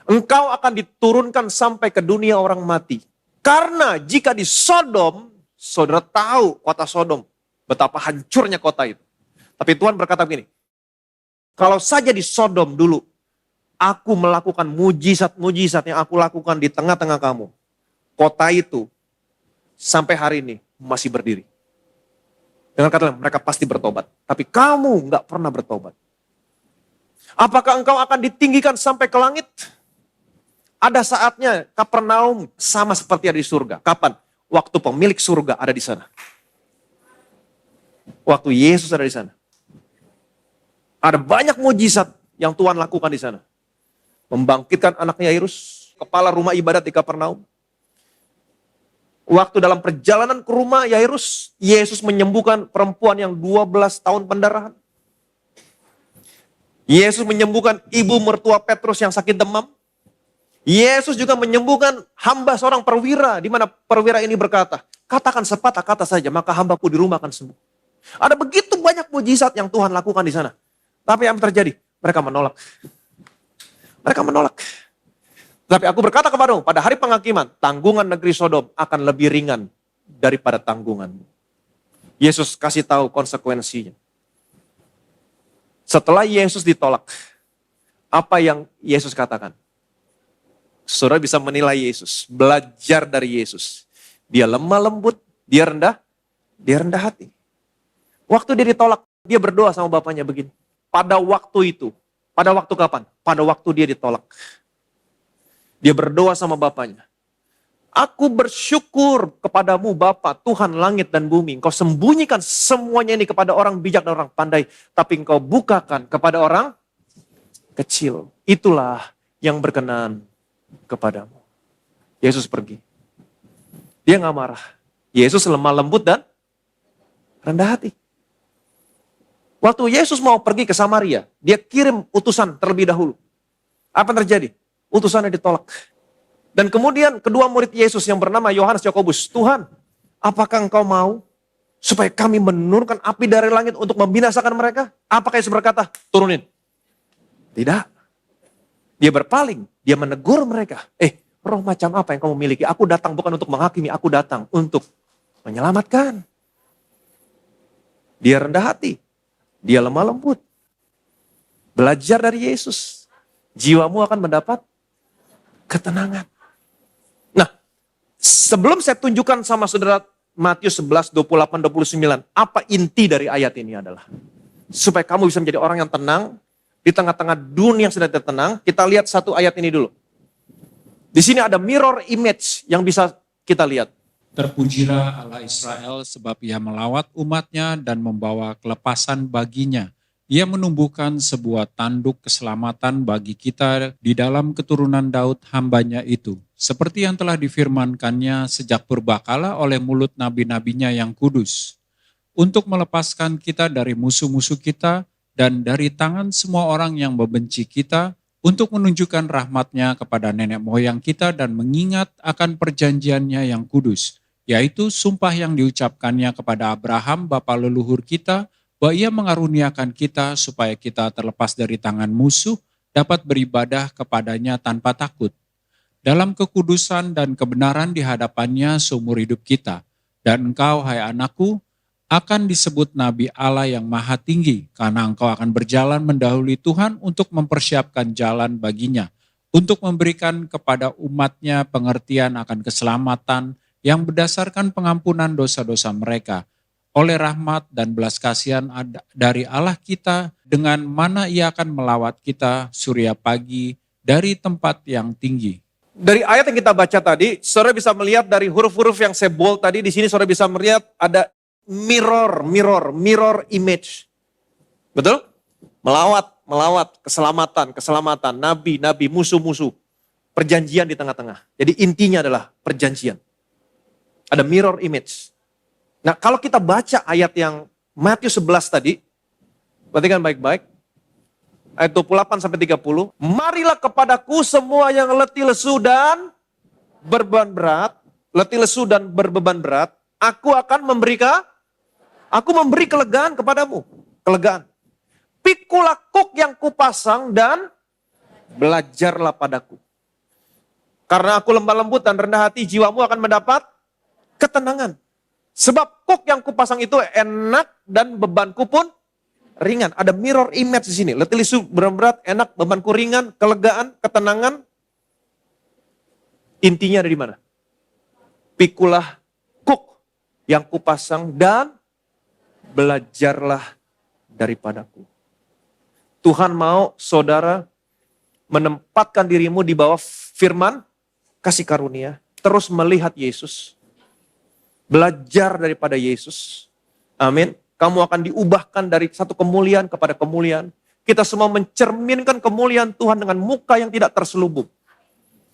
Engkau akan diturunkan sampai ke dunia orang mati. Karena jika di Sodom, saudara tahu kota Sodom, betapa hancurnya kota itu. Tapi Tuhan berkata begini, kalau saja di Sodom dulu, aku melakukan mujizat-mujizat yang aku lakukan di tengah-tengah kamu. Kota itu sampai hari ini masih berdiri. Dengan kata lain, mereka pasti bertobat. Tapi kamu nggak pernah bertobat. Apakah engkau akan ditinggikan sampai ke langit? Ada saatnya Kapernaum sama seperti ada di surga. Kapan? Waktu pemilik surga ada di sana. Waktu Yesus ada di sana. Ada banyak mujizat yang Tuhan lakukan di sana. Membangkitkan anaknya Yairus, kepala rumah ibadat di Kapernaum. Waktu dalam perjalanan ke rumah Yairus, Yesus menyembuhkan perempuan yang 12 tahun pendarahan. Yesus menyembuhkan ibu mertua Petrus yang sakit demam. Yesus juga menyembuhkan hamba seorang perwira, di mana perwira ini berkata, katakan sepatah kata saja, maka hambaku di rumah akan sembuh. Ada begitu banyak mujizat yang Tuhan lakukan di sana. Tapi yang terjadi? Mereka menolak. Mereka menolak. Tapi aku berkata kepadamu, pada hari penghakiman, tanggungan negeri Sodom akan lebih ringan daripada tanggunganmu. Yesus kasih tahu konsekuensinya. Setelah Yesus ditolak, apa yang Yesus katakan? Saudara bisa menilai Yesus, belajar dari Yesus. Dia lemah lembut, dia rendah hati. Waktu dia ditolak, dia berdoa sama bapaknya begini. Pada waktu itu, pada waktu kapan? Pada waktu dia ditolak. Dia berdoa sama bapaknya. Aku bersyukur kepadamu Bapa, Tuhan langit dan bumi. Engkau sembunyikan semuanya ini kepada orang bijak dan orang pandai. Tapi engkau bukakan kepada orang kecil. Itulah yang berkenan kepadamu. Yesus pergi. Dia gak marah. Yesus lemah lembut dan rendah hati. Waktu Yesus mau pergi ke Samaria, dia kirim utusan terlebih dahulu. Apa yang terjadi? Utusannya ditolak. Dan kemudian kedua murid Yesus yang bernama Yohanes Yakobus, Tuhan, apakah engkau mau supaya kami menurunkan api dari langit untuk membinasakan mereka? Apakah Yesus berkata, turunin? Tidak. Dia berpaling, dia menegur mereka. Roh macam apa yang kamu miliki? Aku datang bukan untuk menghakimi, aku datang untuk menyelamatkan. Dia rendah hati, dia lemah lembut. Belajar dari Yesus, jiwamu akan mendapat ketenangan. Nah, Sebelum saya tunjukkan sama saudara Matius 11, 28, 29, apa inti dari ayat ini adalah supaya kamu bisa menjadi orang yang tenang di tengah-tengah dunia yang sedang tidak tenang. Kita lihat satu ayat ini dulu. Di sini ada mirror image yang bisa kita lihat. Terpujilah Allah Israel sebab ia melawat umatnya dan membawa kelepasan baginya. Ia menumbuhkan sebuah tanduk keselamatan bagi kita di dalam keturunan Daud hambanya itu. Seperti yang telah difirmankannya sejak purbakala oleh mulut nabi-nabinya yang kudus. Untuk melepaskan kita dari musuh-musuh kita dan dari tangan semua orang yang membenci kita, untuk menunjukkan rahmatnya kepada nenek moyang kita dan mengingat akan perjanjiannya yang kudus, yaitu sumpah yang diucapkannya kepada Abraham bapa leluhur kita, bahwa ia mengaruniakan kita supaya kita terlepas dari tangan musuh, dapat beribadah kepadanya tanpa takut. Dalam kekudusan dan kebenaran di hadapannya seumur hidup kita. Dan engkau, hai anakku, akan disebut Nabi Allah yang Maha Tinggi, karena engkau akan berjalan mendahului Tuhan untuk mempersiapkan jalan baginya, untuk memberikan kepada umatnya pengertian akan keselamatan yang berdasarkan pengampunan dosa-dosa mereka, oleh rahmat dan belas kasihan dari Allah kita, dengan mana ia akan melawat kita surya pagi dari tempat yang tinggi. Dari ayat yang kita baca tadi, saudara bisa melihat dari huruf-huruf yang saya bold tadi, di sini saudara bisa melihat ada mirror image. Betul? Melawat, keselamatan, nabi, musuh-musuh. Perjanjian di tengah-tengah. Jadi intinya adalah perjanjian. Ada mirror image. Nah, kalau kita baca ayat yang Matius 11 tadi, perhatikan baik-baik. Ayat 28 sampai 30. Marilah kepadaku semua yang letih lesu dan berbeban berat. Aku akan memberi kelegaan kepadamu. Kelegaan. Pikulah kuk yang kupasang dan belajarlah padaku. Karena aku lemah lembut dan rendah hati, jiwamu akan mendapat ketenangan. Sebab kuk yang kupasang itu enak dan bebanku pun ringan. Ada mirror image di sini. Letih lesu, berat, enak, bebanku ringan, kelegaan, ketenangan. Intinya ada di mana? Pikulah kuk yang kupasang dan belajarlah daripadaku. Tuhan mau saudara menempatkan dirimu di bawah firman kasih karunia. Terus melihat Yesus. Belajar daripada Yesus. Amin. Kamu akan diubahkan dari satu kemuliaan kepada kemuliaan. Kita semua mencerminkan kemuliaan Tuhan dengan muka yang tidak terselubung.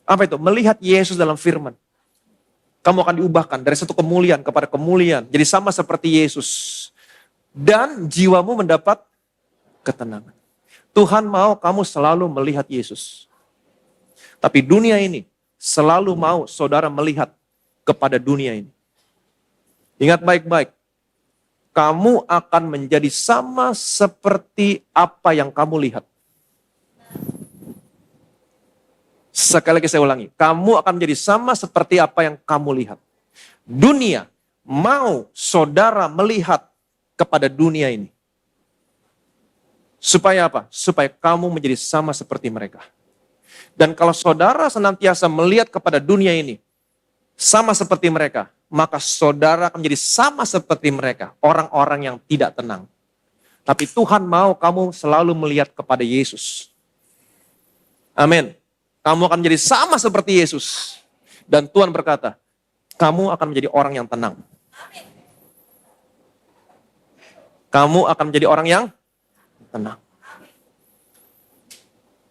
Apa itu? Melihat Yesus dalam firman. Kamu akan diubahkan dari satu kemuliaan kepada kemuliaan. Jadi sama seperti Yesus. Dan jiwamu mendapat ketenangan. Tuhan mau kamu selalu melihat Yesus. Tapi dunia ini selalu mau saudara melihat kepada dunia ini. Ingat baik-baik, kamu akan menjadi sama seperti apa yang kamu lihat. Sekali lagi saya ulangi, kamu akan menjadi sama seperti apa yang kamu lihat. Dunia mau saudara melihat kepada dunia ini. Supaya apa? Supaya kamu menjadi sama seperti mereka. Dan kalau saudara senantiasa melihat kepada dunia ini, sama seperti mereka, maka saudara akan menjadi sama seperti mereka, orang-orang yang tidak tenang. Tapi Tuhan mau kamu selalu melihat kepada Yesus. Amin. Kamu akan menjadi sama seperti Yesus. Dan Tuhan berkata, kamu akan menjadi orang yang tenang. Kamu akan menjadi orang yang tenang.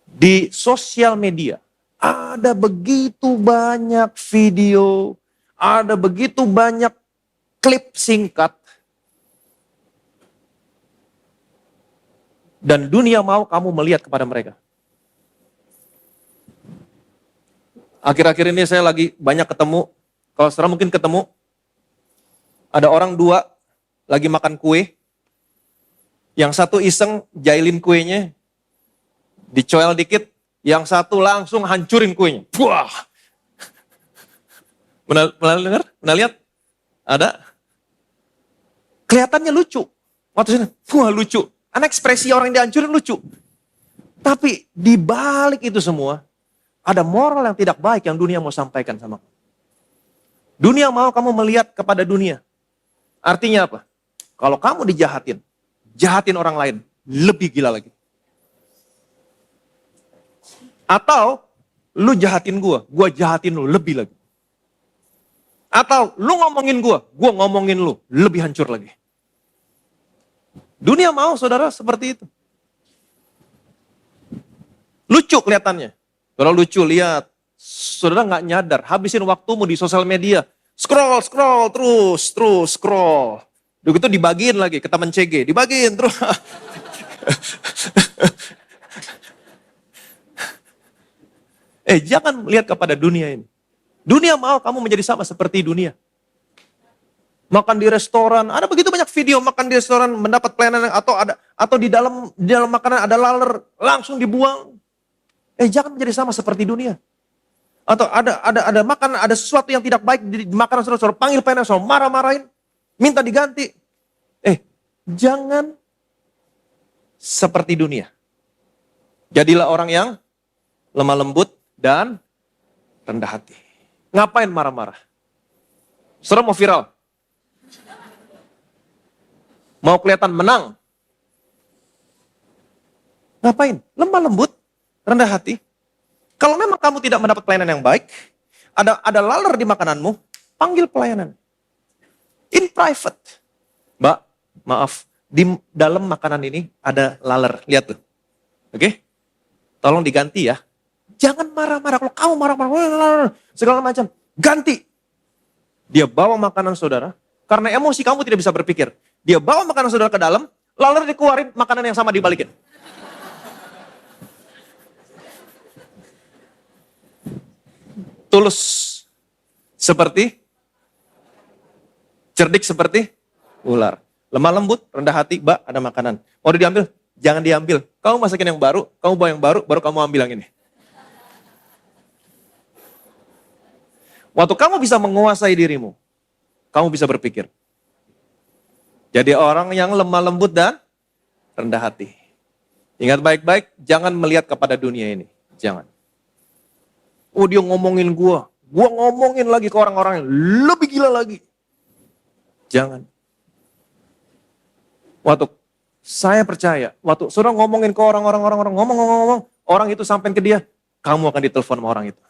Di sosial media, ada begitu banyak video, ada begitu banyak klip singkat. Dan dunia mau kamu melihat kepada mereka. Akhir-akhir ini saya lagi banyak ketemu, kalau saudara mungkin ketemu, ada orang dua lagi makan kue, yang satu iseng jailin kuenya, dicoel dikit, yang satu langsung hancurin kuenya. Wah. Pernah dengar? Pernah lihat? Ada? Kelihatannya lucu. Waktu sini, wah lucu. Karena ekspresi orang yang dihancurin lucu. Tapi di balik itu semua, ada moral yang tidak baik yang dunia mau sampaikan sama kamu. Dunia mau kamu melihat kepada dunia. Artinya apa? Kalau kamu dijahatin, jahatin orang lain, lebih gila lagi. Atau lu jahatin gua jahatin lu lebih lagi. Atau lu ngomongin gua ngomongin lu, lebih hancur lagi. Dunia mau saudara seperti itu. Lucu kelihatannya. Kalau lucu lihat, saudara nggak nyadar, habisin waktumu di sosial media. Scroll, terus scroll. Begitu dibagiin lagi ke teman CG, dibagiin terus. Jangan lihat kepada dunia ini. Dunia mau kamu menjadi sama seperti dunia. Makan di restoran, ada begitu banyak video makan di restoran mendapat pelayanan atau di dalam makanan ada laler, langsung dibuang. Jangan menjadi sama seperti dunia. Atau ada makanan, ada sesuatu yang tidak baik di makanan saudara, panggil pelayanan, saudara marah-marahin, minta diganti. Jangan seperti dunia. Jadilah orang yang lemah lembut dan rendah hati. Ngapain marah-marah? Saudara mau viral? Mau kelihatan menang? Ngapain? Lemah lembut, rendah hati. Kalau memang kamu tidak mendapat pelayanan yang baik, ada laler di makananmu, panggil pelayanan. In private. Mbak, maaf, di dalam makanan ini ada laler. Lihat tuh. Oke? Tolong diganti ya. Jangan marah-marah. Kalau kamu marah-marah, segala macam, ganti. Dia bawa makanan saudara, karena emosi kamu tidak bisa berpikir. Dia bawa makanan saudara ke dalam, lalu dikeluarin makanan yang sama dibalikin. Tulus seperti, cerdik seperti ular. Lemah lembut, rendah hati, Mbak ada makanan. Mau diambil? Jangan diambil. Kamu masakin yang baru, kamu bawa yang baru kamu ambil yang ini. Waktu kamu bisa menguasai dirimu, kamu bisa berpikir. Jadi orang yang lemah lembut dan rendah hati. Ingat baik-baik, jangan melihat kepada dunia ini. Jangan. Dia ngomongin gua ngomongin lagi ke orang-orang yang lebih gila lagi. Jangan. Waktu saya percaya, waktu saudara ngomongin ke orang-orang ngomong, orang itu sampai ke dia, kamu akan ditelepon sama orang itu.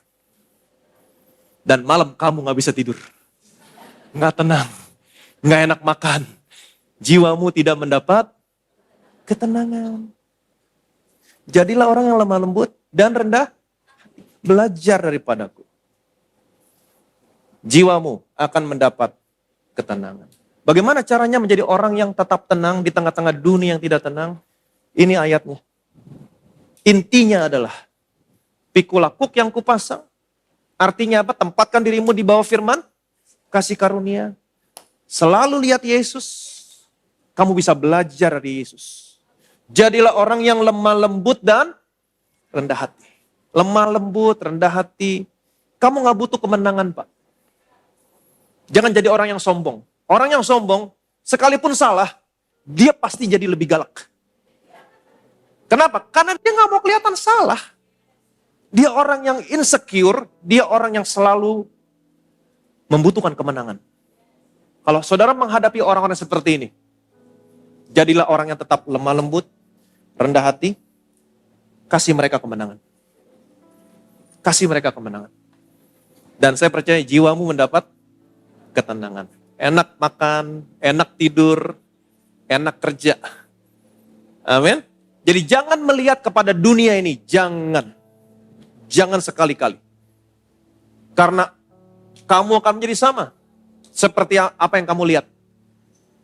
Dan malam kamu gak bisa tidur. Gak tenang. Gak enak makan. Jiwamu tidak mendapat ketenangan. Jadilah orang yang lemah lembut dan rendah. Belajar daripadaku. Jiwamu akan mendapat ketenangan. Bagaimana caranya menjadi orang yang tetap tenang di tengah-tengah dunia yang tidak tenang? Ini ayatnya. Intinya adalah, pikulah kuk yang kupasang. Artinya apa? Tempatkan dirimu di bawah firman kasih karunia. Selalu lihat Yesus. Kamu bisa belajar dari Yesus. Jadilah orang yang lemah lembut dan rendah hati. Lemah lembut, rendah hati. Kamu gak butuh kemenangan, Pak. Jangan jadi orang yang sombong. Orang yang sombong, sekalipun salah, dia pasti jadi lebih galak. Kenapa? Karena dia gak mau kelihatan salah. Dia orang yang insecure, dia orang yang selalu membutuhkan kemenangan. Kalau saudara menghadapi orang-orang seperti ini, jadilah orang yang tetap lemah lembut, rendah hati, kasih mereka kemenangan. Kasih mereka kemenangan. Dan saya percaya jiwamu mendapat ketenangan. Enak makan, enak tidur, enak kerja. Amin. Jadi jangan melihat kepada dunia ini, jangan. Jangan sekali-kali. Karena kamu akan menjadi sama. Seperti apa yang kamu lihat.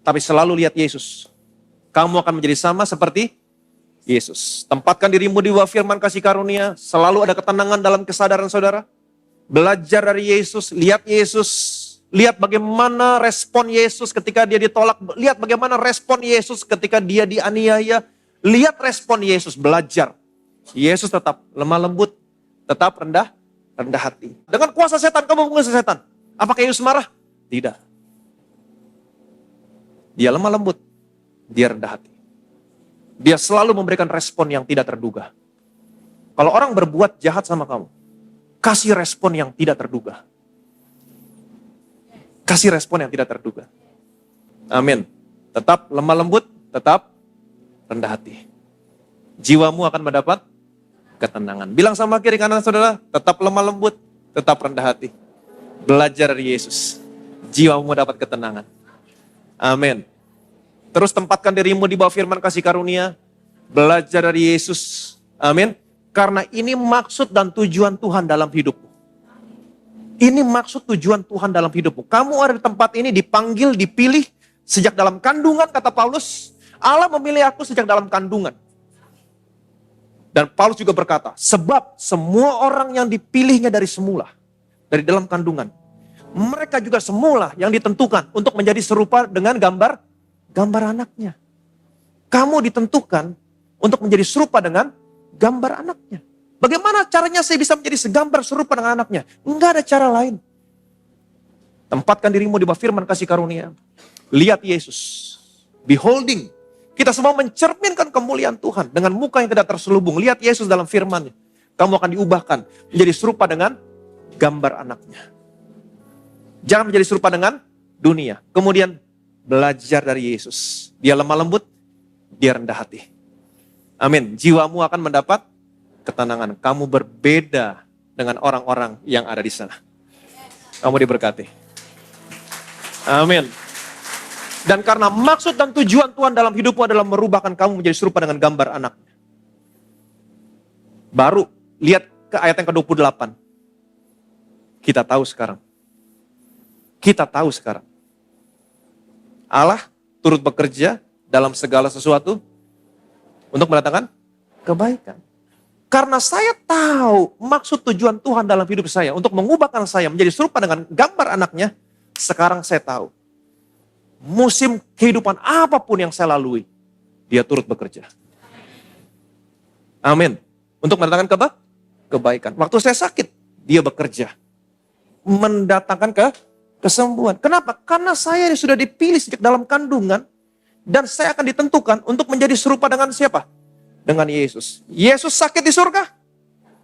Tapi selalu lihat Yesus. Kamu akan menjadi sama seperti Yesus. Tempatkan dirimu di bawah firman kasih karunia. Selalu ada ketenangan dalam kesadaran saudara. Belajar dari Yesus. Lihat Yesus. Lihat bagaimana respon Yesus ketika dia ditolak. Lihat bagaimana respon Yesus ketika dia dianiaya. Lihat respon Yesus. Belajar. Yesus tetap lemah lembut. Tetap rendah hati. Dengan kuasa setan kamu mengusir setan. Apakah Yesus marah? Tidak. Dia lemah lembut. Dia rendah hati. Dia selalu memberikan respon yang tidak terduga. Kalau orang berbuat jahat sama kamu, kasih respon yang tidak terduga. Kasih respon yang tidak terduga. Amin. Tetap lemah lembut, tetap rendah hati. Jiwamu akan mendapat ketenangan. Bilang sama kiri kanan saudara, tetap lemah lembut, tetap rendah hati. Belajar dari Yesus. Jiwamu mendapat ketenangan. Amin. Terus tempatkan dirimu di bawah firman kasih karunia. Belajar dari Yesus. Amin. Karena ini maksud dan tujuan Tuhan dalam hidupmu. Ini maksud tujuan Tuhan dalam hidupmu. Kamu ada di tempat ini dipanggil, dipilih sejak dalam kandungan, kata Paulus. Allah memilih aku sejak dalam kandungan. Dan Paulus juga berkata, sebab semua orang yang dipilihnya dari semula, dari dalam kandungan, mereka juga semula yang ditentukan untuk menjadi serupa dengan gambar anaknya. Kamu ditentukan untuk menjadi serupa dengan gambar anaknya. Bagaimana caranya saya bisa menjadi segambar serupa dengan anaknya? Enggak ada cara lain. Tempatkan dirimu di bawah firman kasih karunia. Lihat Yesus. Beholding. Kita semua mencerminkan kemuliaan Tuhan dengan muka yang tidak terselubung. Lihat Yesus dalam firman-Nya. Kamu akan diubahkan menjadi serupa dengan gambar anaknya. Jangan menjadi serupa dengan dunia. Kemudian belajar dari Yesus. Dia lemah lembut, dia rendah hati. Amin. Jiwamu akan mendapat ketenangan. Kamu berbeda dengan orang-orang yang ada di sana. Kamu diberkati. Amin. Dan karena maksud dan tujuan Tuhan dalam hidupmu adalah merubahkan kamu menjadi serupa dengan gambar anaknya. Baru lihat ke ayat yang ke-28. Kita tahu sekarang. Kita tahu sekarang. Allah turut bekerja dalam segala sesuatu untuk mendatangkan kebaikan. Karena saya tahu maksud tujuan Tuhan dalam hidup saya untuk mengubahkan saya menjadi serupa dengan gambar anaknya. Sekarang saya tahu. Musim kehidupan apapun yang saya lalui, dia turut bekerja. Amin. Untuk mendatangkan kebaikan. Waktu saya sakit, dia bekerja. Mendatangkan kesembuhan. Kenapa? Karena saya sudah dipilih sejak dalam kandungan, dan saya akan ditentukan untuk menjadi serupa dengan siapa? Dengan Yesus. Yesus sakit di surga?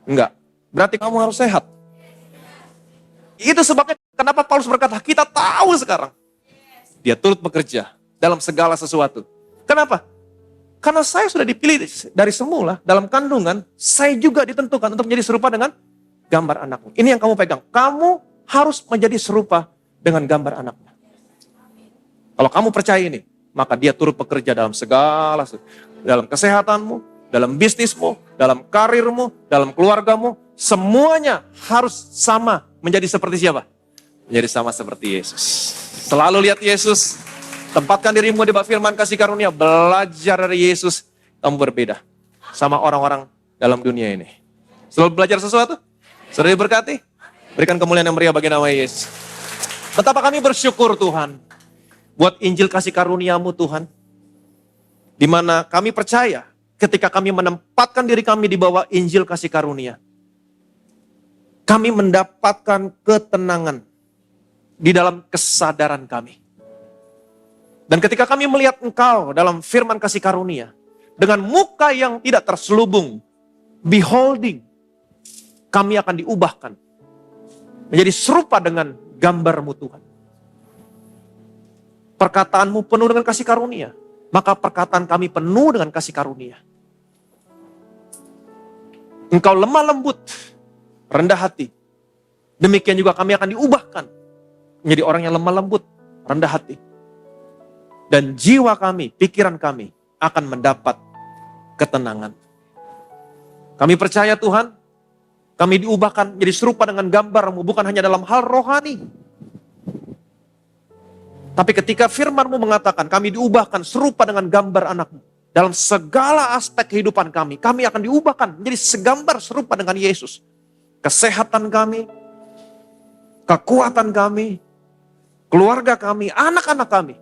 Enggak. Berarti kamu harus sehat. Itu sebabnya kenapa Paulus berkata, kita tahu sekarang. Dia turut bekerja dalam segala sesuatu. Kenapa? Karena saya sudah dipilih dari semula dalam kandungan, saya juga ditentukan untuk menjadi serupa dengan gambar anakmu. Ini yang kamu pegang. Kamu harus menjadi serupa dengan gambar anaknya. Kalau kamu percaya ini, maka dia turut bekerja dalam segala sesuatu. Dalam kesehatanmu, dalam bisnismu, dalam karirmu, dalam keluargamu, semuanya harus sama menjadi seperti siapa? Menjadi sama seperti Yesus. Selalu lihat Yesus. Tempatkan dirimu di bawah firman kasih karunia. Belajar dari Yesus. Kamu berbeda sama orang-orang dalam dunia ini. Selalu belajar sesuatu. Sudah diberkati. Berikan kemuliaan yang meriah bagi nama Yesus. Betapa kami bersyukur Tuhan. Buat Injil kasih karuniamu Tuhan. Di mana kami percaya ketika kami menempatkan diri kami di bawah Injil kasih karunia. Kami mendapatkan ketenangan di dalam kesadaran kami. Dan ketika kami melihat Engkau dalam firman kasih karunia, dengan muka yang tidak terselubung, beholding, kami akan diubahkan menjadi serupa dengan gambar-Mu Tuhan. Perkataanmu penuh dengan kasih karunia, maka perkataan kami penuh dengan kasih karunia. Engkau lemah lembut, rendah hati. Demikian juga kami akan diubahkan menjadi orang yang lemah lembut, rendah hati. Dan jiwa kami, pikiran kami akan mendapat ketenangan. Kami percaya Tuhan, kami diubahkan menjadi serupa dengan gambar-Mu, bukan hanya dalam hal rohani. Tapi ketika firman-Mu mengatakan kami diubahkan serupa dengan gambar anak-Mu. Dalam segala aspek kehidupan kami akan diubahkan menjadi segambar serupa dengan Yesus. Kesehatan kami, kekuatan kami, keluarga kami, anak-anak kami,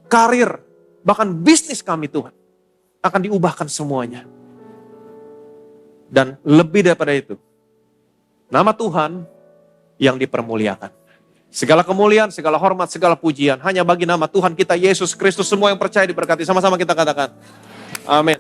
karir, bahkan bisnis kami Tuhan, akan diubahkan semuanya. Dan lebih daripada itu, nama Tuhan yang dipermuliakan. Segala kemuliaan, segala hormat, segala pujian hanya bagi nama Tuhan kita Yesus Kristus. Semua yang percaya diberkati. Sama-sama kita katakan. Amin.